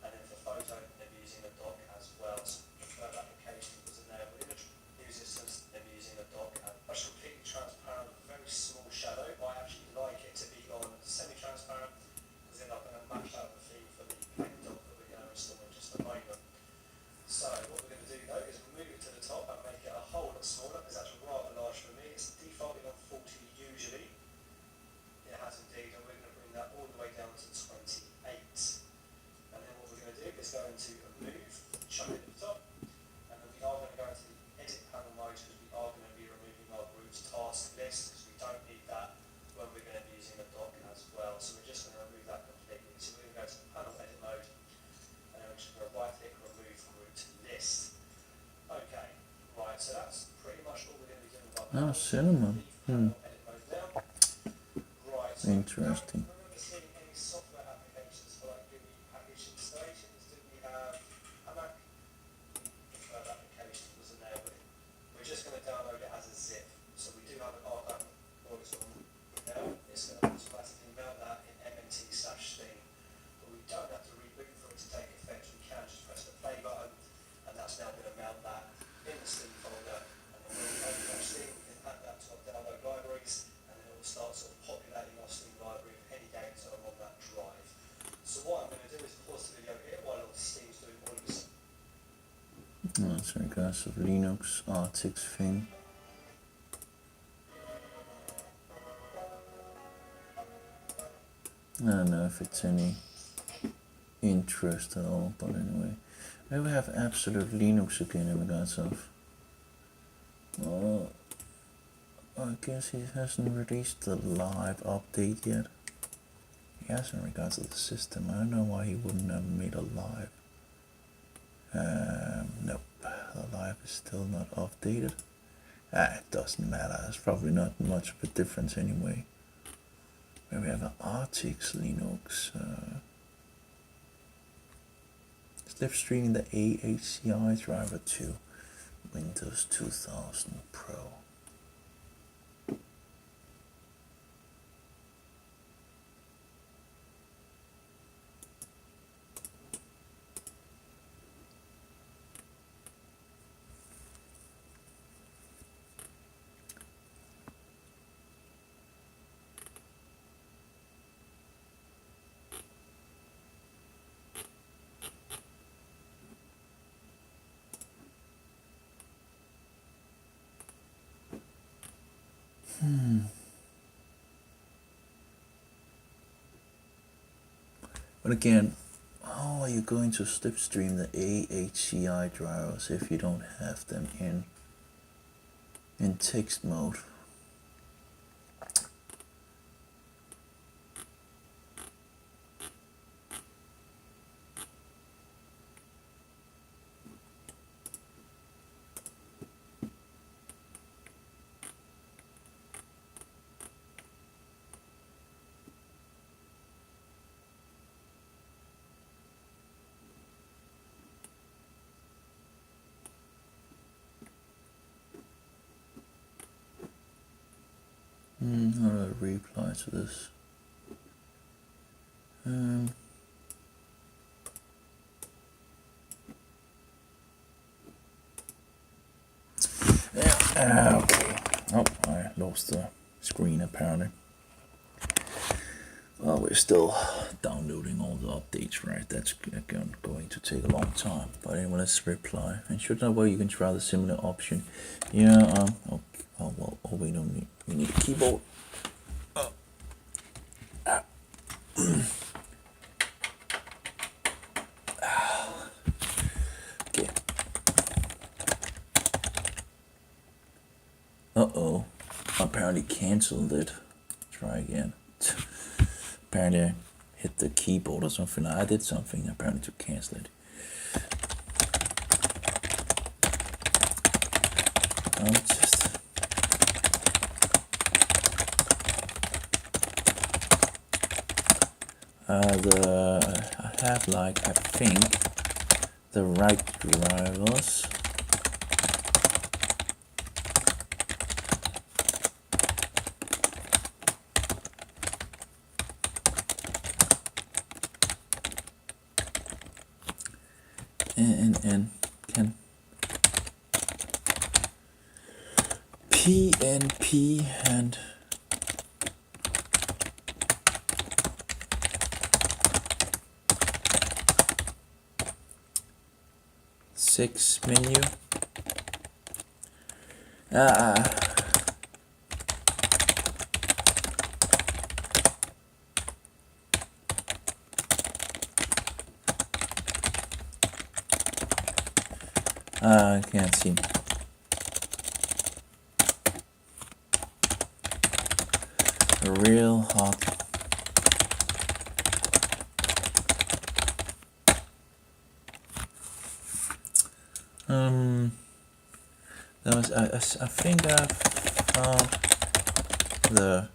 And then for photo, they're using a dock as well. So preferred application was in there. With image music systems, they're using a dock. And it's completely transparent, very small shadow. I actually like it to be on semi-transparent, because then I'm going to match out the theme for the plain dock that we're going to install in just a moment. So what we're going to do though is move it to the top and make it a whole lot smaller, because that's rather large for me. It's defaulting on 40 usually. It has indeed, and we're going to bring that all the way down to 28. And then what we're going to do is go into move, chuck it at the top, and then we are going to go into the edit panel mode, because we are going to be removing our group's task list, because we don't need that when we're going to be using the dock as well. So we're just going to remove that completely. So we're going to go to the panel edit mode, and then we're just going to right click, remove group list. Okay, right, so that's pretty much all we're going to be doing with our oh, panel. cinnamon. Panel edit mode down. Right, so Interesting. I don't remember seeing any software applications for like GUI package installations. Did we have a Mac preferred application was in there with? We're just going to download it as a zip. So we do have an archive for it's on now. It's going to automatically mount that in MNT/Steam. But we don't have to reboot for it to take effect. We can just press the play button, and that's now going to mount that in the Steam folder. And then when we open up Steam, we can add that to our download libraries, and then it will start sort of populating our Steam library of any games that are on that drive. So what I'm going to do is pause the video here while Steam's doing all of this. That's regards of Linux Artix thing. I don't know if it's any interest at all, but anyway. Maybe we have Absolute Linux again in regards of. I guess he hasn't released the live update yet. He has in regards to the system. I don't know why he wouldn't have made a live. Nope, the live is still not updated. It doesn't matter. It's probably not much of a difference anyway. Where we have an Artix Linux. Slipstreaming the AHCI driver to Windows 2000 Pro. But again, how are you going to slipstream the AHCI drivers if you don't have them in text mode? How do I reply to this? Yeah, okay. Oh, I lost the screen apparently. Well, we're still downloading all the updates, right? That's again going to take a long time. But anyway, let's reply. And should that way you can try the similar option. Yeah, okay. Oh well, oh we don't need, we need a keyboard. Okay. Uh-oh. Apparently cancelled it. Try again. Apparently I hit the keyboard or something. I did something apparently to cancel it. I have like, I think the right drivers. And can PNP and six menu. I can't see. Real hot. That was I think I found the,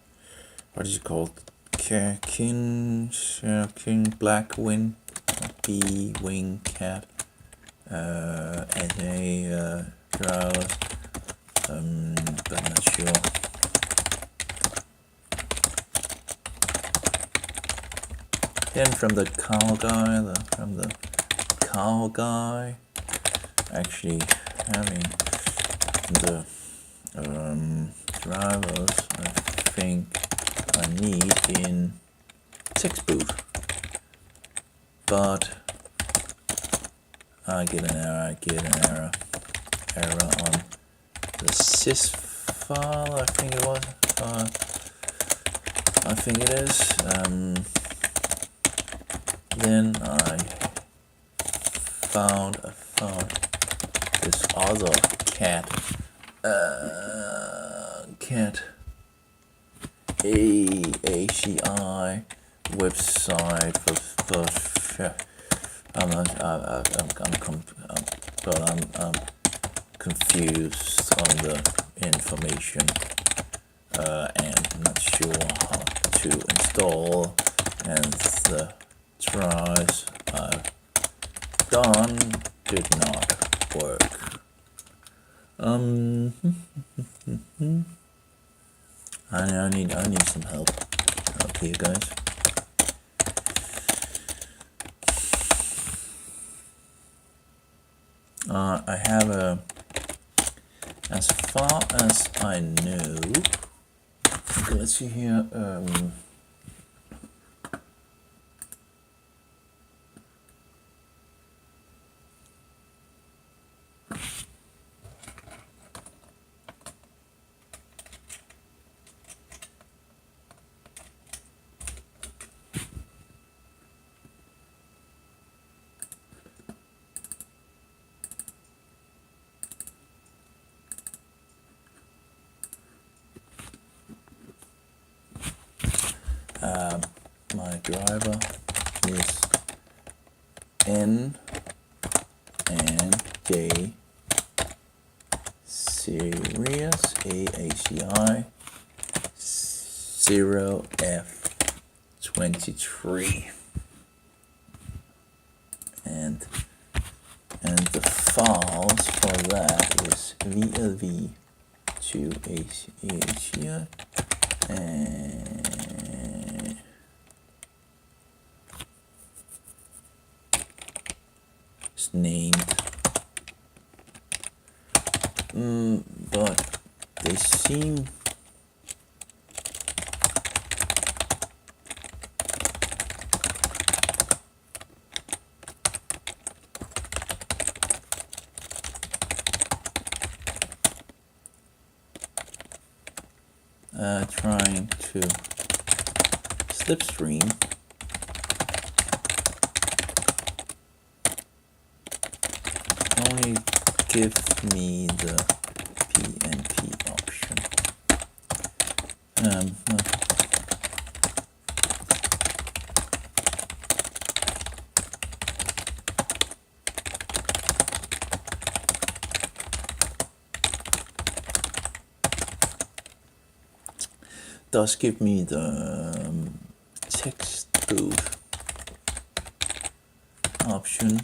what is it called? King Black Wing B Wing Cat as a drivers, but not sure. Then from the cow guy, actually having the drivers I think I need in text boot, but I get an error on the sys file, I think it was, I think it is. Then I found this other cat AACI website for I'm confused on the information and not sure how to install, and the tries I've done did not work. I need some help here, guys. I have a, as far as I know, okay, let's see here, driver is N and J series AACI 0F23, and the files for that is VLV2ACI and it's named, but they seem trying to slipstream. Only give me the PNP option. Does give me the text boot option,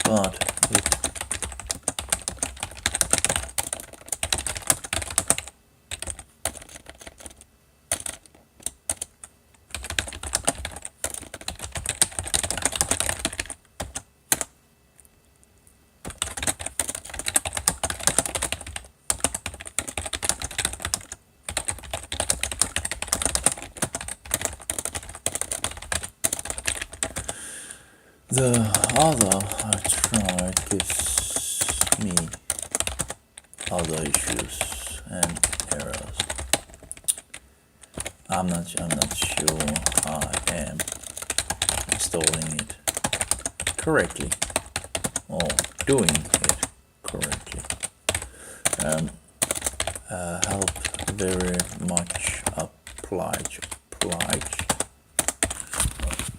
but it the other I tried gives me other issues and errors. I'm not sure I am installing it correctly or doing it correctly. Help very much obliged.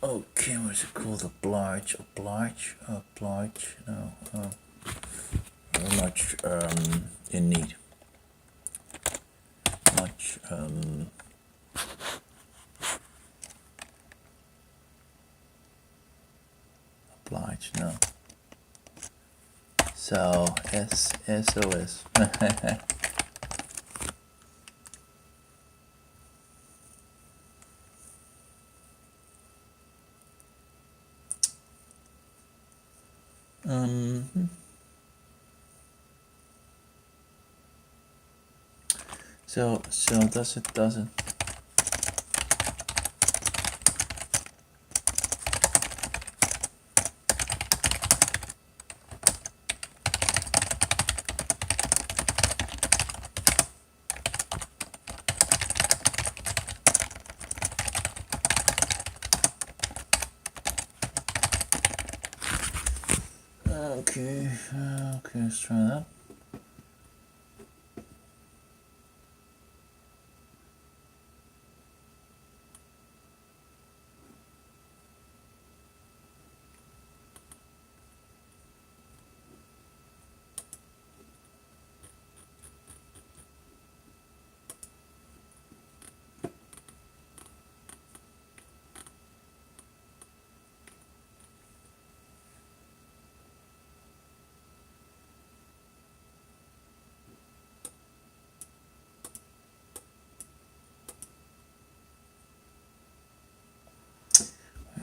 Okay, what's it called? Oblige, no, very much in need. Much obliged, no. So SOS. So does it? Okay, let's try that.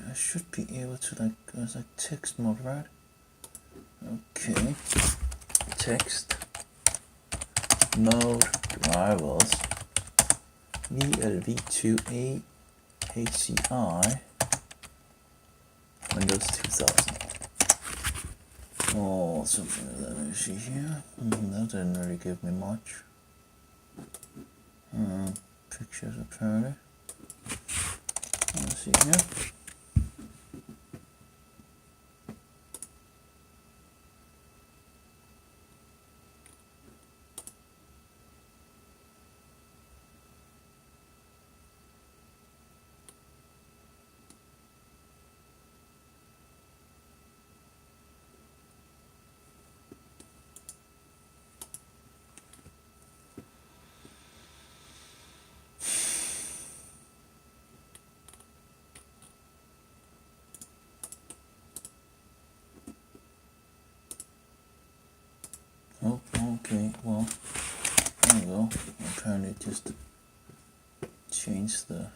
I should be able to there's like text mode, right? Okay, text mode drivers VLV2A ACI Windows 2000. Oh, something like that. Let me see here. That didn't really give me much. Pictures apparently. Let's see here. change the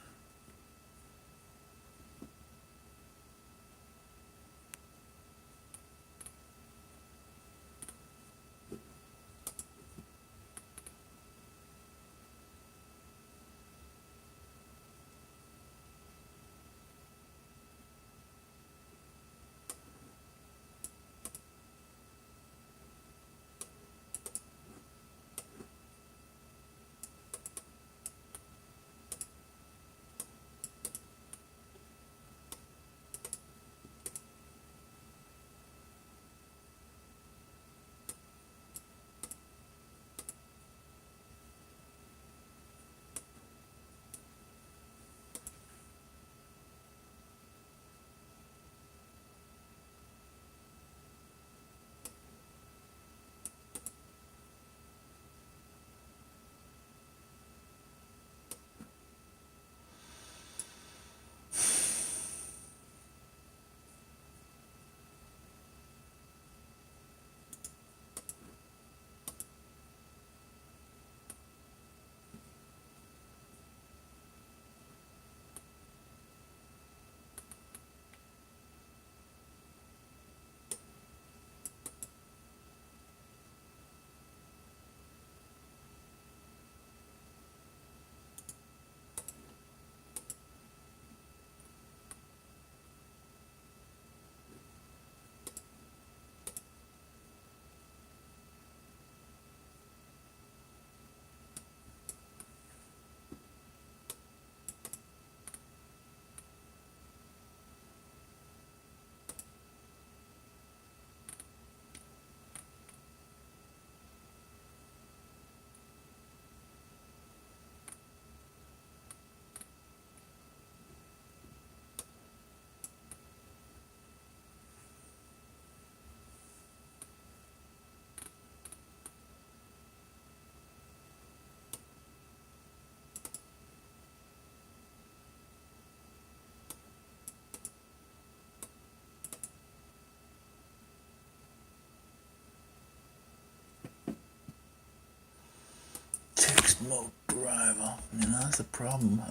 text mode driver. You know, that's the problem.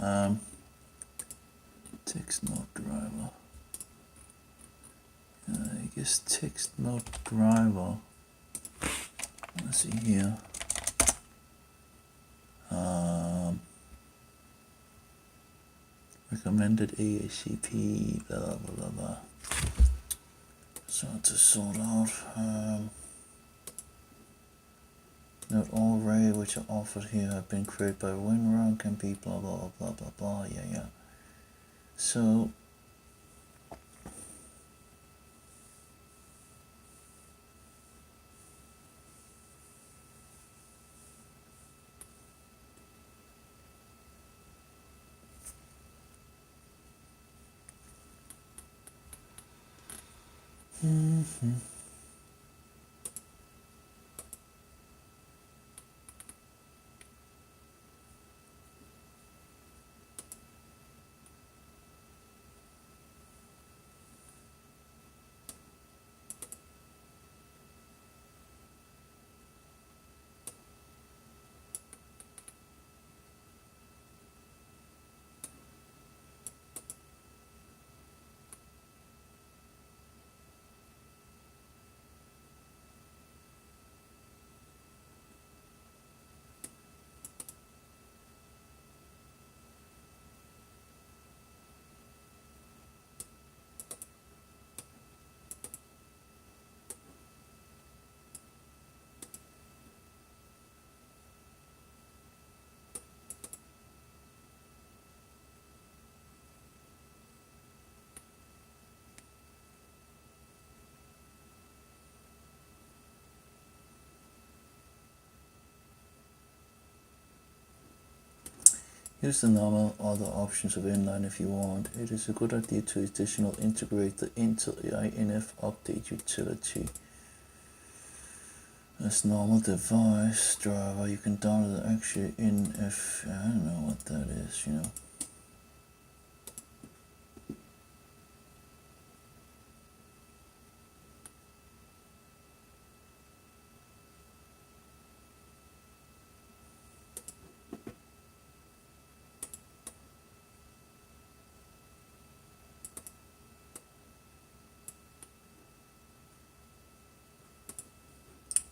Text mode driver. I guess text mode driver. Let's see here. Recommended AACP, blah blah blah blah. So to sort out. Note all array which are offered here have been created by WinRun can be blah blah blah blah blah. Yeah. So use the normal other options of inline if you want. It is a good idea to additional integrate the Intel INF update utility. As normal device driver, you can download it actually in if I don't know what that is, you know.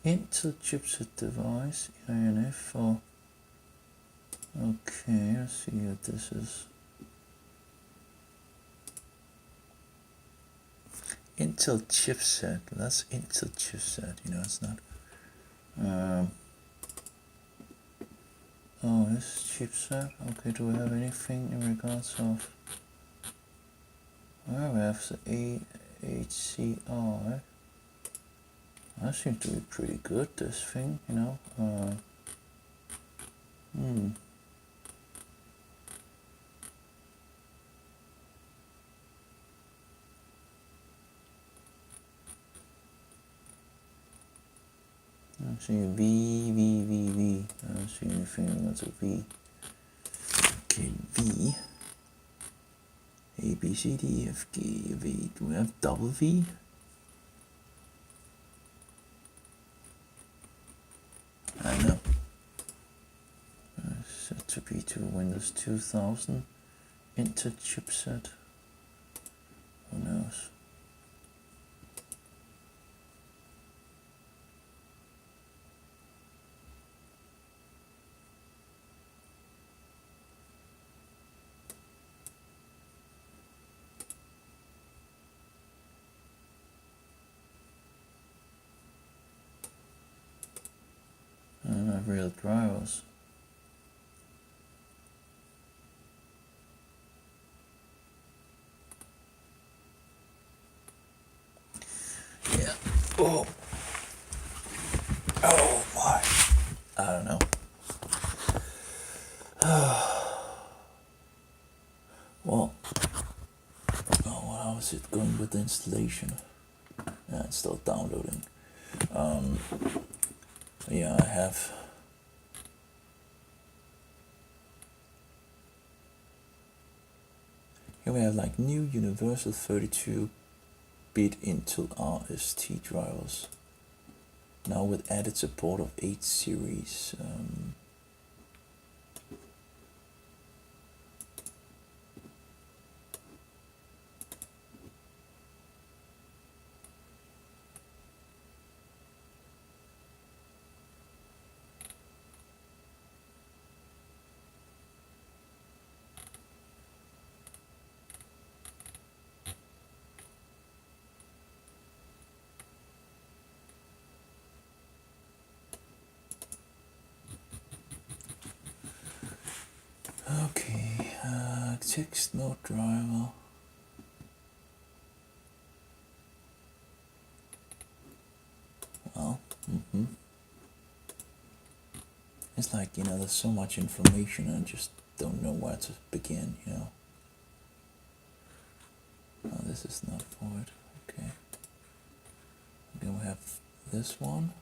Intel chipset device, INF for. Okay, let's see what this is. Intel chipset, that's Intel chipset, you know, it's not. Oh, this chipset. Okay, do we have anything in regards of? Well, we have the HCR. That seems to be pretty good, this thing, you know. I don't see a V. I don't see anything that's a V. Okay, V. A, B, C, D, F, G, V. Do we have double V? I know. Set to be to Windows 2000. Intel chipset. Who knows? I don't have real drivers. Yeah. Oh. Oh my. I don't know. Well. Oh, how is it going with the installation? Yeah, it's still downloading. Yeah, I have. Here we have like new universal 32-bit Intel RST drivers. Now with added support of 8 series. Okay, text mode driver. Well, it's like, you know, there's so much information and I just don't know where to begin, you know. Oh, this is not for it. Okay. Then we have this one.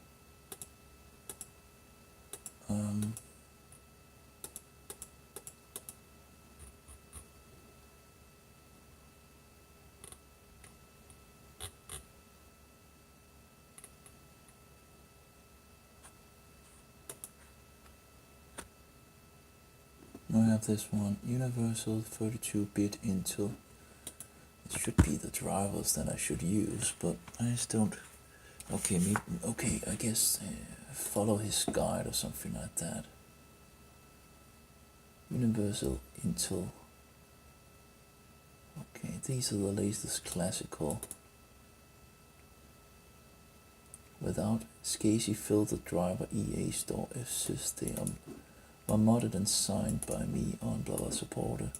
I have this one, universal 32-bit Intel. It should be the drivers that I should use, but I just don't. Okay, maybe, okay, I guess follow his guide or something like that. Universal Intel. Okay, these are the latest classical. Without SCSI filter driver EA store FSys, they are modded and signed by me on blah blah supporter.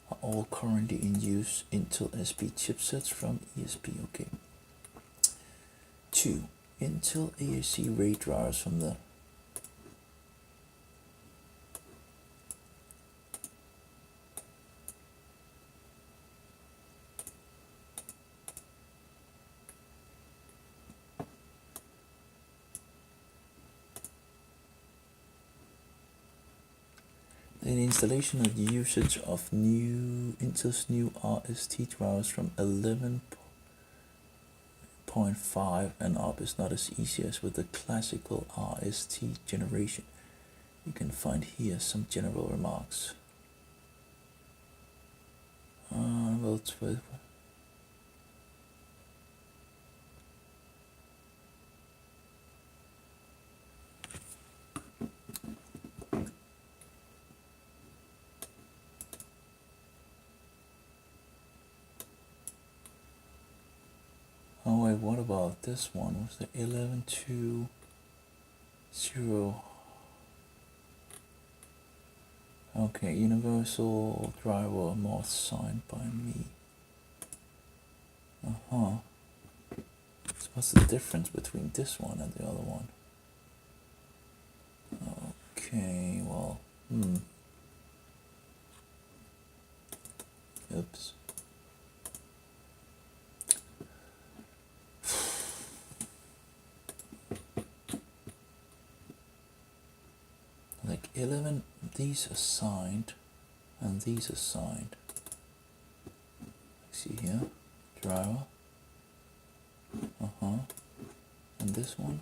Are all currently in use. Intel SP chipsets from ESP. Okay. 2. Intel AAC RAID drivers from the the installation of the usage of Intel's new RST drivers from 11.5 and up is not as easy as with the classical RST generation. You can find here some general remarks. wait, what about this one? Was the 1120? Okay, universal driver mod signed by me. So what's the difference between this one and the other one? Okay, well, oops. Like 11, these are signed, and these are signed. See here, driver. And this one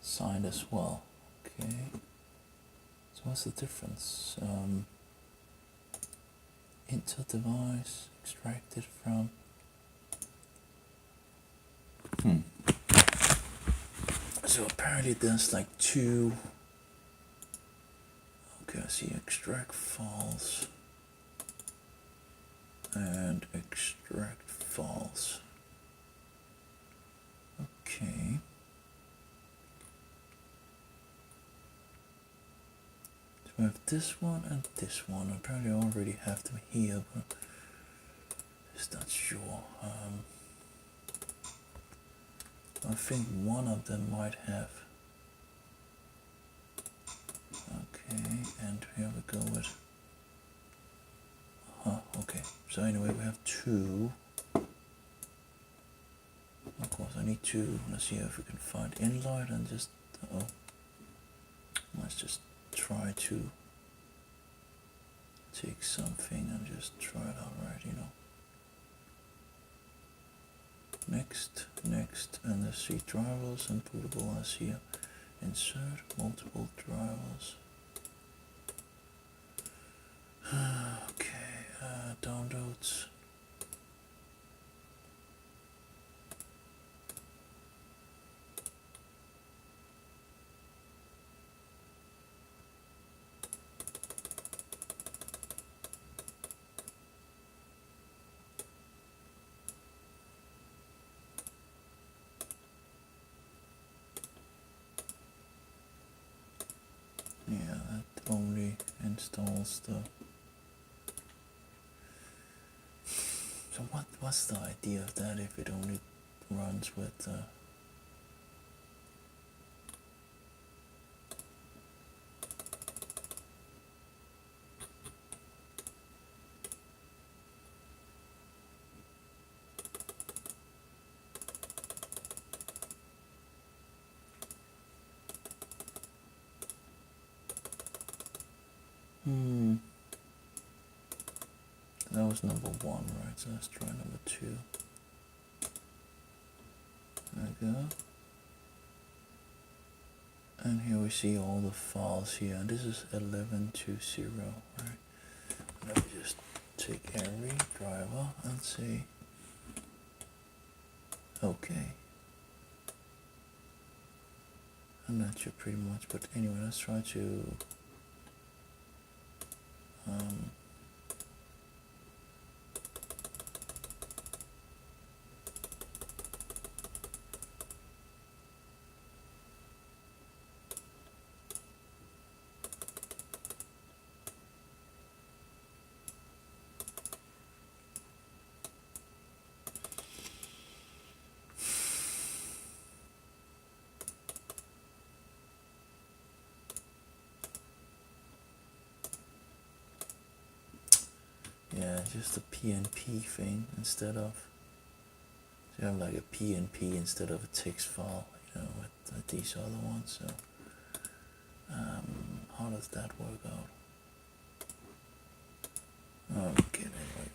signed as well. Okay. So what's the difference? Intel device extracted from. So apparently there's like two. Okay, I see extract files and extract files. Okay. So we have this one and this one. Apparently I already have them here, but just not sure. I think one of them might have. Okay, and here we go with. Okay. So anyway, we have two. Of course, I need two. Let's see if we can find inlight and just. Let's just try to take something and just try it out, right? Next, and let's see drivers and bootable as here. Insert multiple drivers. Okay, downloads. Yeah, that only installs the. So what's the idea of that if it only runs with That was number one, right? So let's try number two. There we go. And here we see all the files here. And this is 1120, right? Let me just take every driver and say okay. And that should pretty much, but anyway, let's try to just a PNP thing instead of, so you have like a PNP instead of a text file, with these other ones. So how does that work out? Okay, anyway.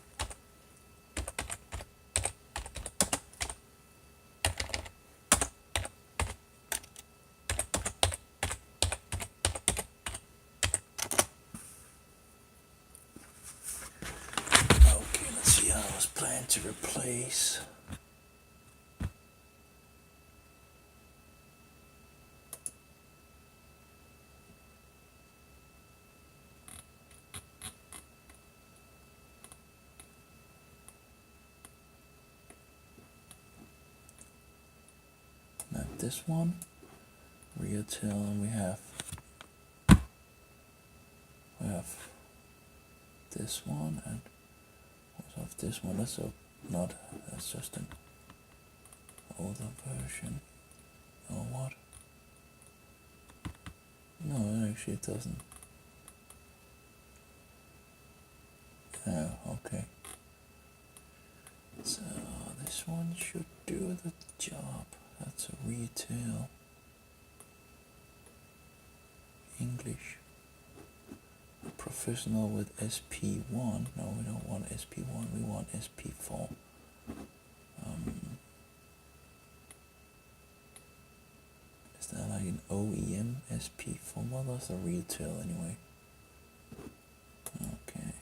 Okay, let's see how I was planning to replace. this one, rear tail, and we have this one, and we have this one. That's that's just an older version. Or what? No, actually it doesn't. Oh, okay. So this one should do the job. That's a retail. English. A professional with SP1. No, we don't want SP1, we want SP4. Is that like an OEM SP4? Well, that's a retail anyway. Okay.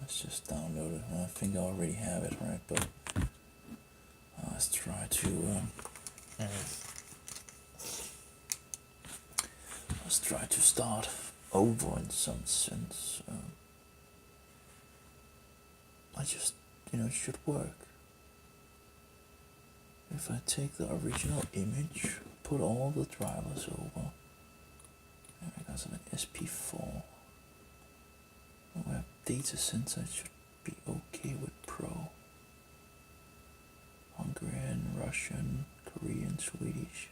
Let's just download it. I think I already have it, right? But let's try to start over in some sense. I just, it should work. If I take the original image, put all the drivers over, there we go, so an SP4. We have data center, it should be okay with Pro. Hungarian, Russian, Korean, Swedish.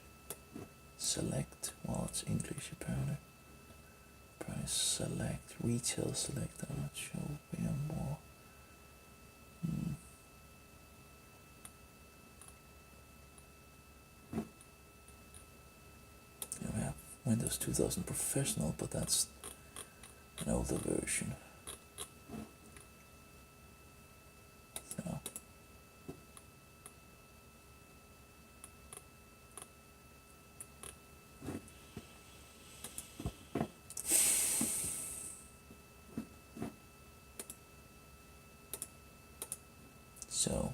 Select, well, it's English apparently. Price select, retail select, I'm not sure, we have more. Yeah, we have Windows 2000 Professional, but that's an older version. So.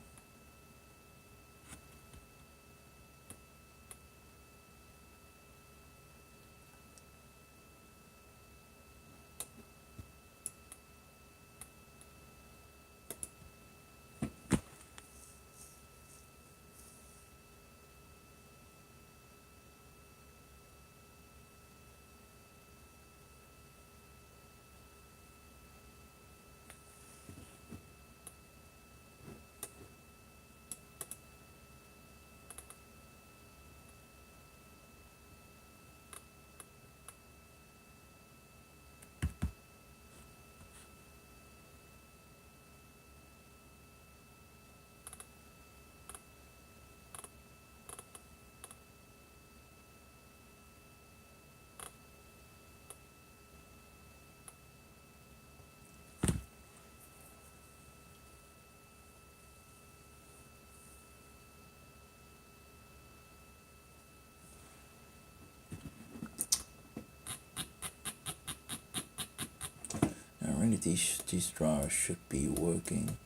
Really, these drivers should be working.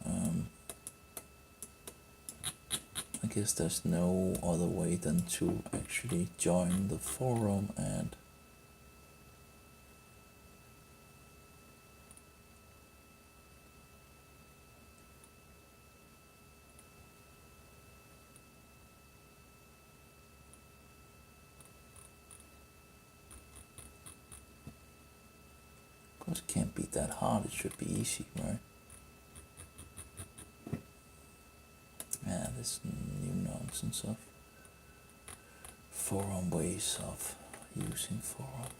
I guess there's no other way than to actually join the forum and of course it can't be that hard, it should be easy, right? Yeah, this new nonsense of forum ways of using forum.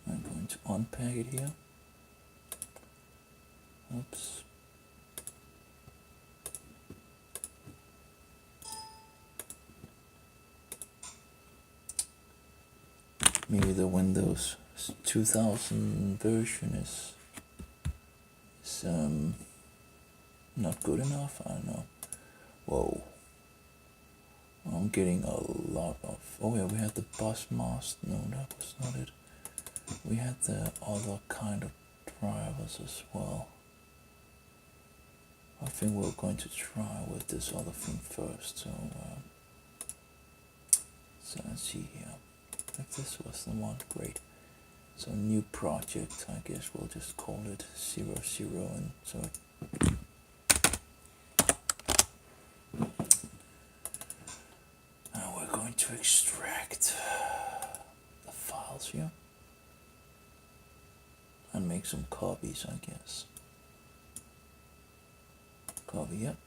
I'm going to unpack it here. Oops. Maybe the Windows 2000 version is not good enough. I don't know. Whoa. I'm getting a lot of. Oh yeah, we had the bus mast. No, that was not it. We had the other kind of drivers as well. I think we're going to try with this other thing first. So let's see here. If this was the one, great. So new project. I guess we'll just call it 00, and so. Now we're going to extract the files here and make some copies, I guess. Copy it.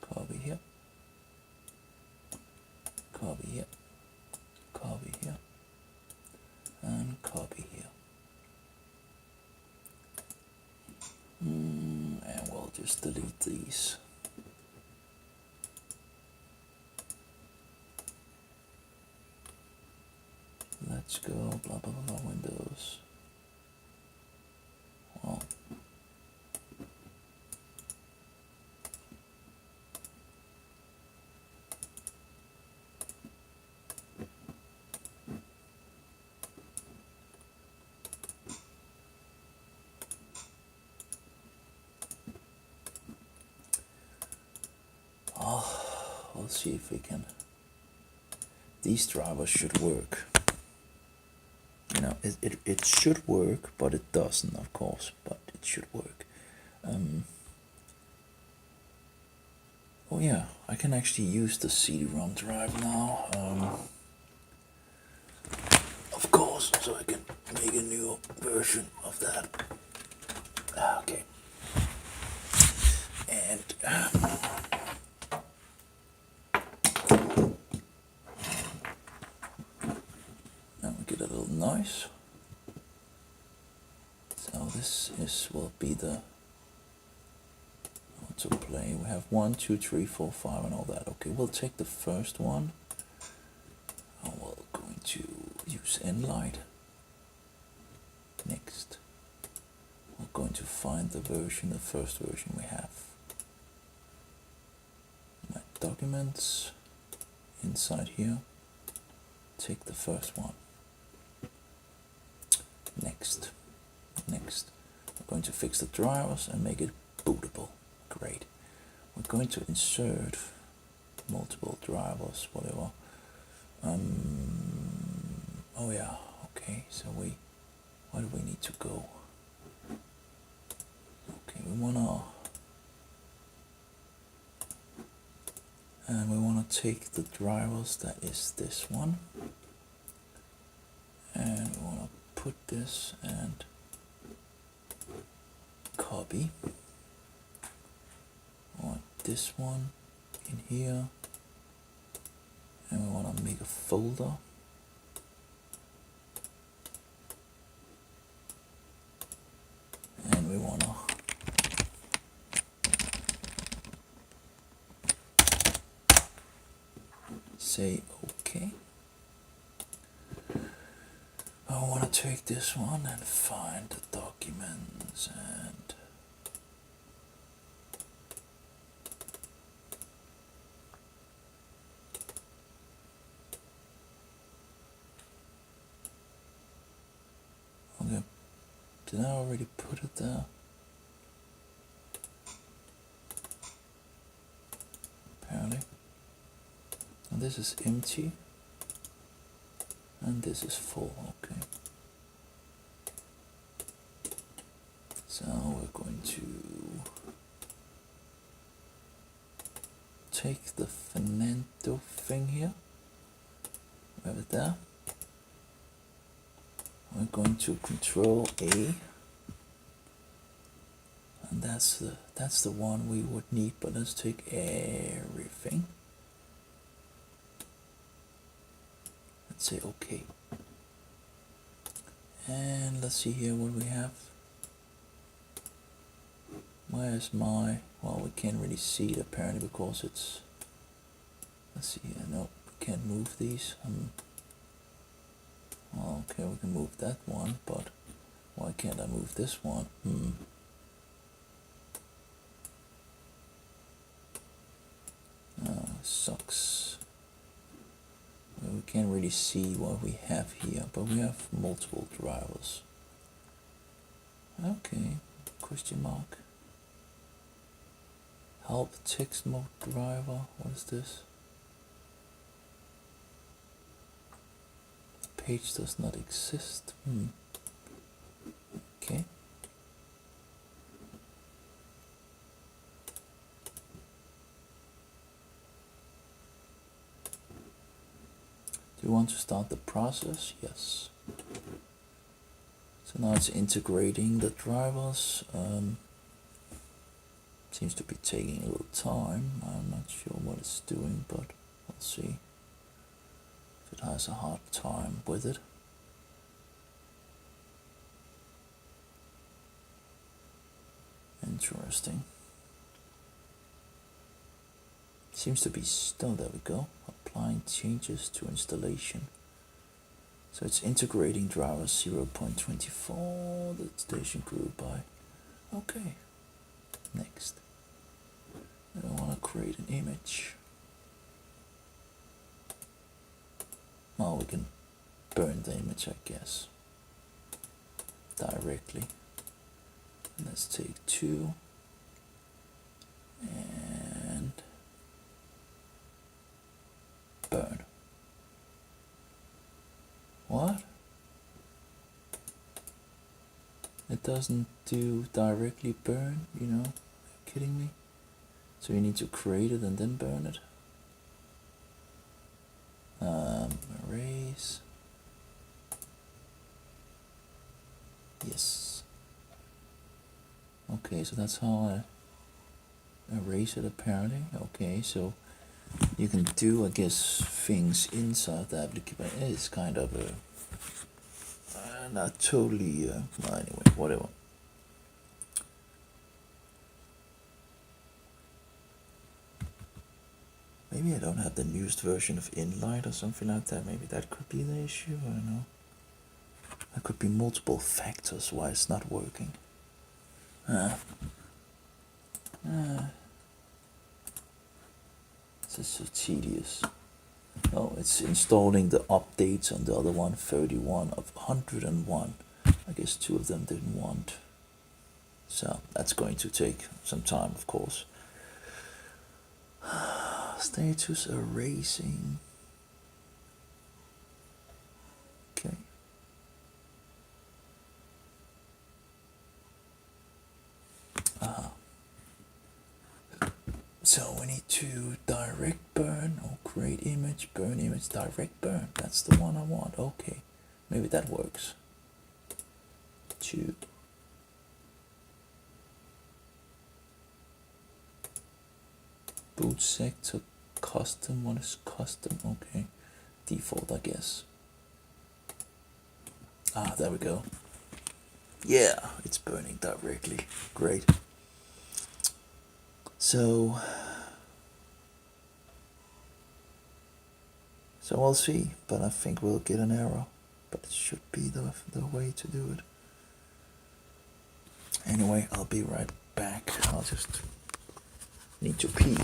Copy here. Copy here. Copy here. And copy here. And we'll just delete these. Let's go, blah blah blah, Windows. Well, we'll see if we can. These drivers should work. You know, it should work, but it doesn't, of course, but it should work. Oh yeah, I can actually use the CD-ROM drive now. Of course, so I can make a new version of that. Okay. And now we get a little noise. So this will be the to play. We have 1, 2, 3, 4, 5 and all that. Okay, we'll take the first one. And we're going to use Nlight. Next, we're going to find the version, the first version we have. My documents, inside here, take the first one. Next, we're going to fix the drivers and make it bootable. Great. We're going to insert multiple drivers, whatever. Oh yeah, okay, so where do we need to go? Okay, we wanna take the drivers, that is this one, and we wanna put this and copy. I want this one in here, and we want to make a folder. And we want to say okay. I want to take this one and find the documents and okay. Did I already put it there? Apparently. And this is empty. And this is full, okay. So we're going to take the Finento thing here. We have it there. We're going to Control A. And that's the one we would need, but let's take everything. Let's say okay. And let's see here what we have. Where's my, well, we can't really see it apparently because it's, let's see here, no, we can't move these. Well, okay, we can move that one, but Why can't I move this one? Sucks. Well, we can't really see what we have here, but we have multiple drivers. Okay, question mark. Help text mode driver. What is this? The page does not exist. Okay. Do you want to start the process? Yes. So now it's integrating the drivers. Seems to be taking a little time. I'm not sure what it's doing, but we'll see if it has a hard time with it. Interesting. Seems to be still. There we go. Applying changes to installation. So it's integrating drivers 0.24. The station grew by. Okay. Next. I want to create an image. Oh, we can burn the image, I guess, directly. Let's take 2 and burn. What? It doesn't do directly burn, you know? Are you kidding me? So you need to create it and then burn it. Erase. Yes. Okay, so that's how I erase it apparently. Okay, so you can do, I guess, things inside the application. It's kind of a not totally. Well, anyway, whatever. Maybe I don't have the newest version of Inlight or something like that. Maybe that could be the issue. I don't know. There could be multiple factors why it's not working. This is so tedious. Oh, it's installing the updates on the other one, 31 of 101. I guess 2 of them didn't want. So that's going to take some time, of course. Status erasing. Okay. So we need to direct burn or create image, burn image, direct burn. That's the one I want. Okay. Maybe that works. 2. Boot sector custom. What is custom? Okay. Default, I guess. There we go. Yeah, it's burning directly. Great. So we'll see, but I think we'll get an error. But it should be the way to do it. Anyway, I'll be right back. I'll just need to pee.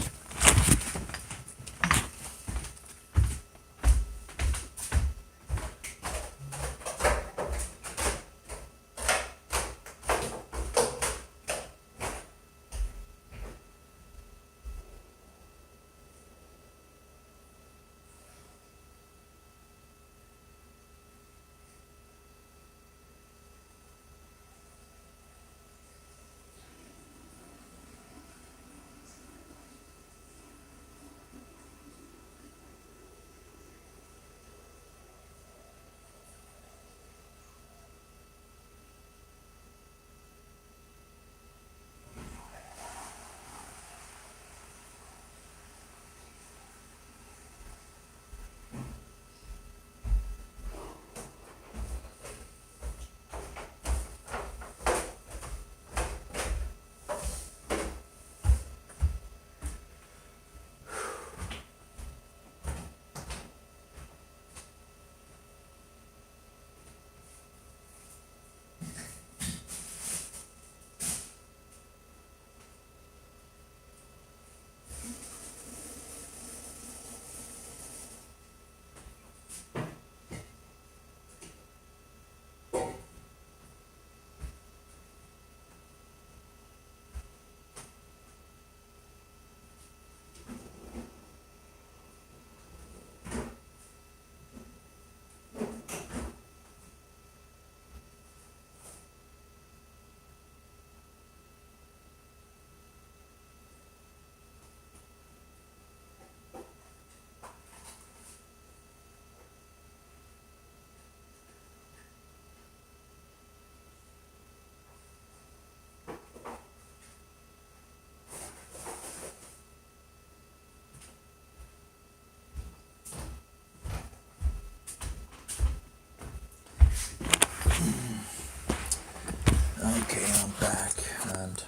back, and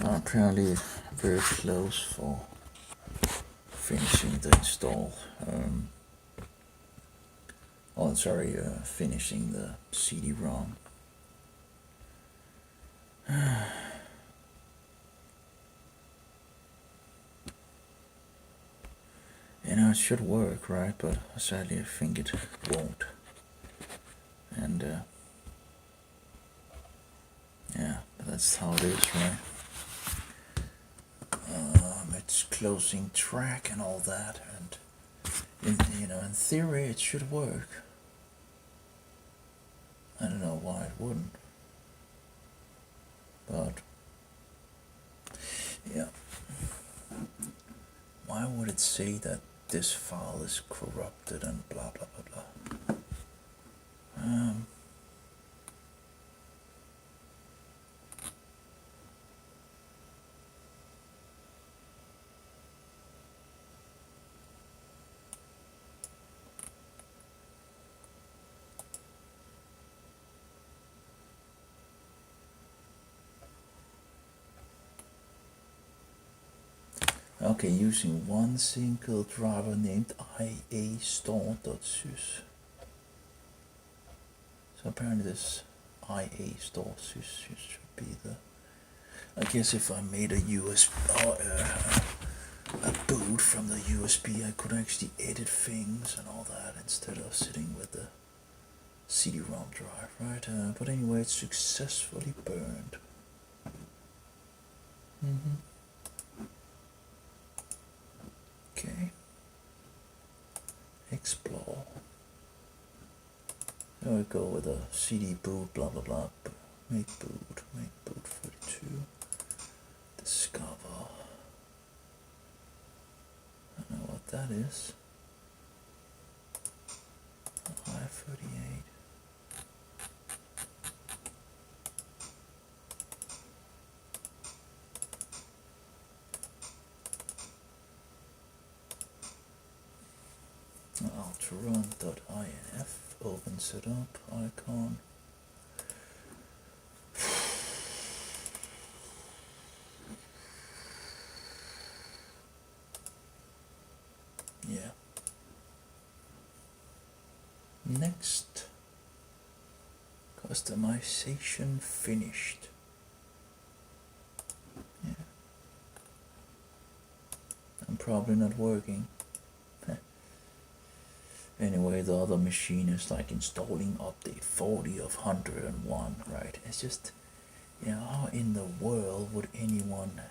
apparently very close for finishing the install. Finishing the CD-ROM. You know, it should work, right? But sadly I think it won't. And yeah, that's how it is, right? It's closing track and all that, and in theory it should work. I don't know why it wouldn't, but yeah. Why would it say that this file is corrupted and blah blah blah blah? Okay, using one single driver named ia-store.sys. So apparently this ia-store.sys should be the. I guess if I made a USB or a boot from the USB, I could actually edit things and all that instead of sitting with the CD-ROM drive, right? But anyway, it's successfully burned. Okay. Explore. There we go with a CD boot, blah blah blah. Make boot 32. Discover. I don't know what that is. I-38. Ultrarun.inf opens it up, icon. Yeah. Next. Customization finished. Yeah. I'm probably not working. Anyway, the other machine is like installing update 40 of 101, right? It's just, how in the world would anyone,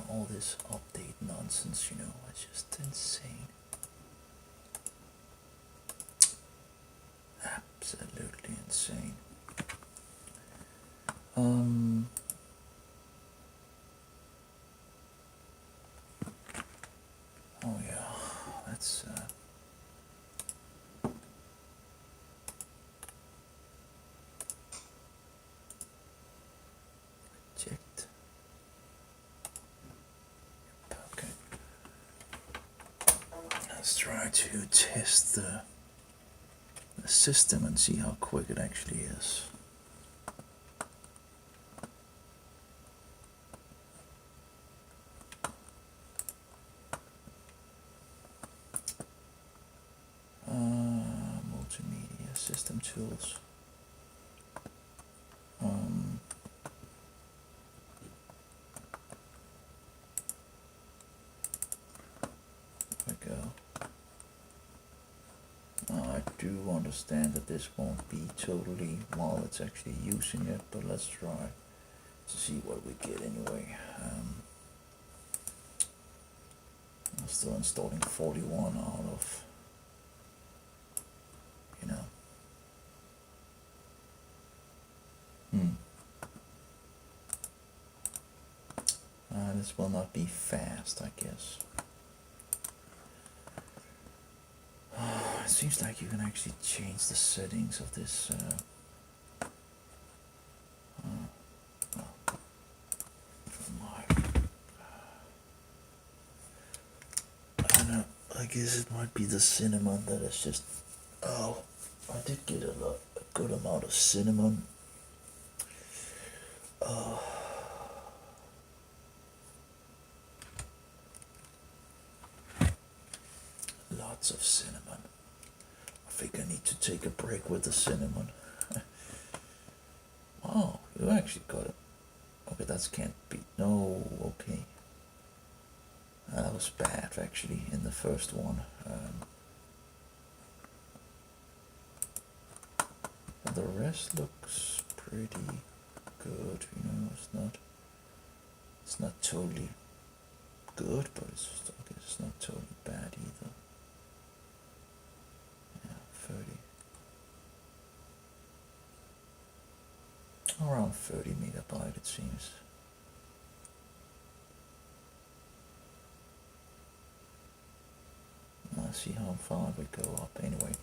all this update nonsense, it's just insane. Absolutely insane. Oh yeah, that's checked. Okay. Let's try to test the system and see how quick it actually is. Multimedia system tools. There we go. I do understand that this won't be totally while it's actually using it, but let's try to see what we get anyway. I'm still installing 41 out of, this will not be fast, I guess. It seems like you can actually change the settings of this. I don't know. I guess it might be the cinnamon that is just. Oh, I did get a good amount of cinnamon. take a break with the cinnamon. Oh, you actually got it. Okay, that can't be. No, okay. That was bad actually in the first one. But the rest looks pretty good. You know, it's not totally good, but it's just, okay, it's not totally bad either. Yeah, 30. Around 30 megabyte it seems. Let's see how far we go up anyway.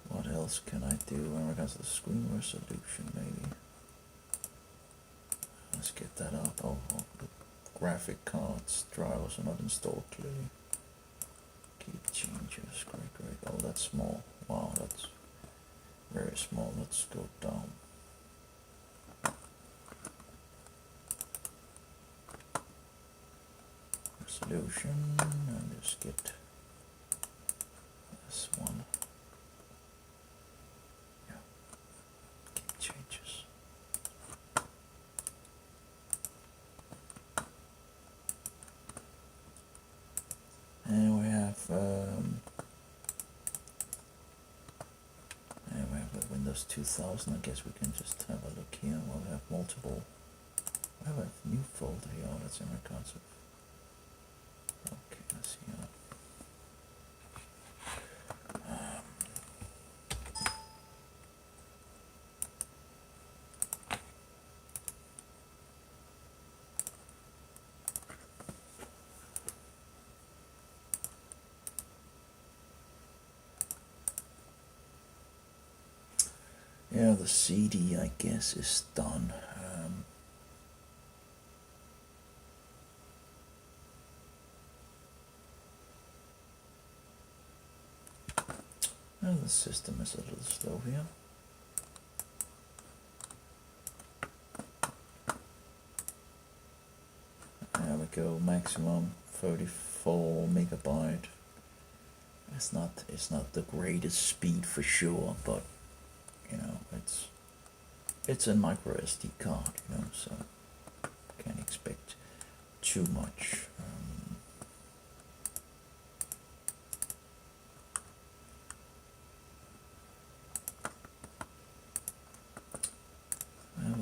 What else can I do in regards to the screen resolution maybe? Let's get that up. Oh, the graphic cards drivers are not installed clearly. Keep changes, great. Oh, that's small. Wow, that's very small. Let's go down. Resolution, and just get this one. Yeah, keep changes. And we have the Windows 2000. I guess we can just have a look here. Well, we have multiple. I have a new folder here. Oh, that's in regards of. Okay, let's see. Yeah, the CD I guess is done. The system is a little slow here. There we go, maximum 34 megabyte. It's not the greatest speed for sure, but you know, it's a micro SD card, you know, so can't expect too much.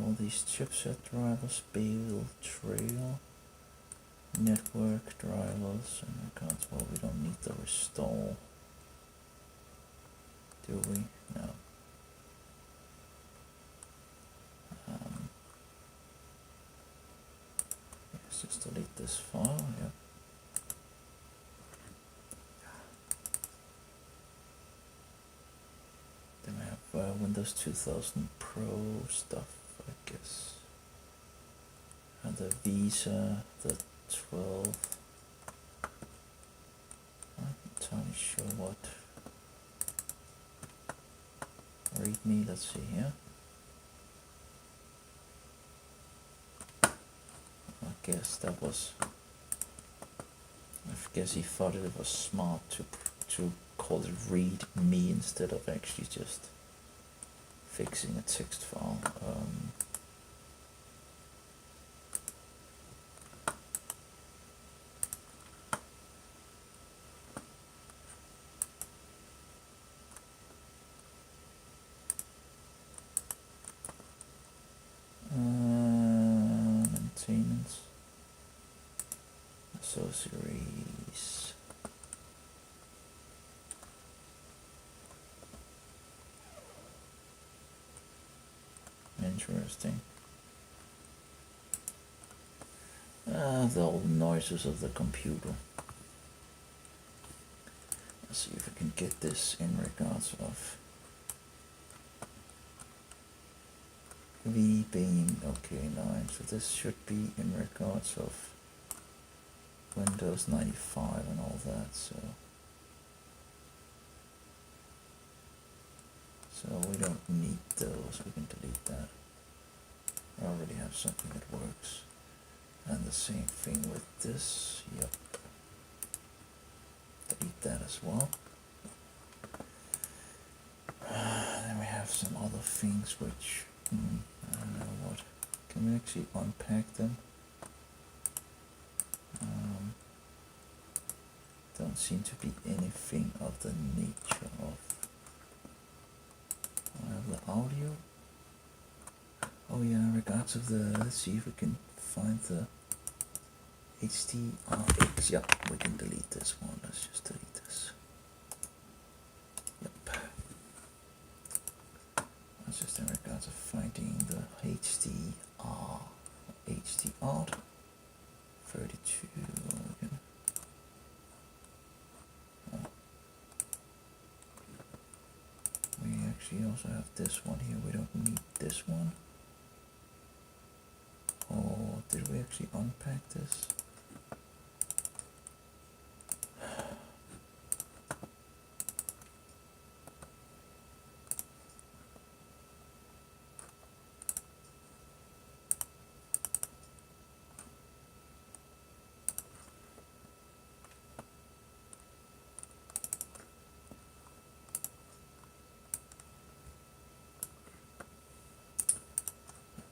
All these chipset drivers, Bale, Trail, network drivers, and accounts. Well, we don't need the restore, do we? No. Let's just delete this file. Yep. Then we have Windows 2000 Pro stuff, I guess. And the Visa, the 12. I'm not entirely sure what. README, let's see here. I guess he thought it was smart to call it README instead of actually just fixing a text file. Maintenance. So series. Interesting. The old noises of the computer. Let's see if we can get this in regards of V-Beam. Okay, 9. So this should be in regards of Windows 95 and all that. So we don't need those. We can delete that. I already have something that works. And the same thing with this. Yep. delete that as well. Then we have some other things which, I don't know what. Can we actually unpack them? Don't seem to be anything of the nature of. I have the audio. Oh yeah, in regards of the, let's see if we can find the HDRX. Yeah, we can delete this one. Let's just delete this. Yep. That's just in regards of finding the HDR 32. Again. We actually also have this one here. We don't need this one. Or did we actually unpack this?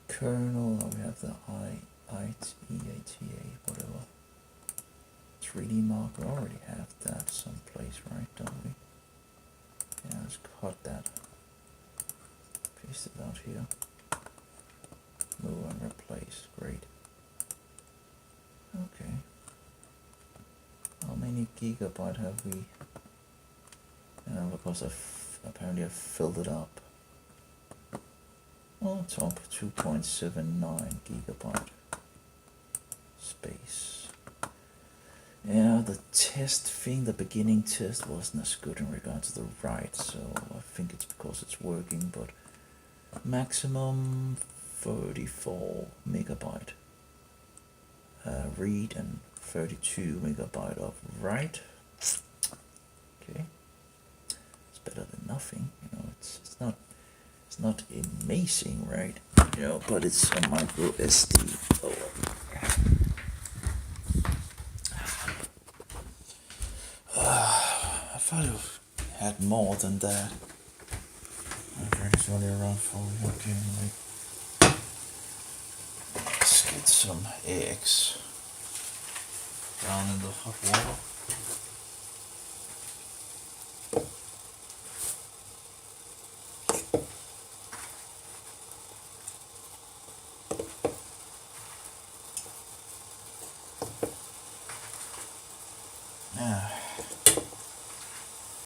Kernel, we have the EATA, whatever. 3D mark, we already have that someplace, right, don't we? Yeah, let's cut that. Paste it out here. Move and replace, great. Okay. How many gigabyte have we? Because apparently I've filled it up. Oh, top 2.79 gigabyte space. Yeah, the test thing, the beginning test wasn't as good in regards to the write, so I think it's because it's working, but maximum 34 megabyte read and 32 megabyte of write. Okay, it's better than nothing, you know. It's not amazing, right? You know, but it's a micro SD. I thought it had more than that. I think it's only around 40. Okay, let's get some eggs down in the hot water. Yeah.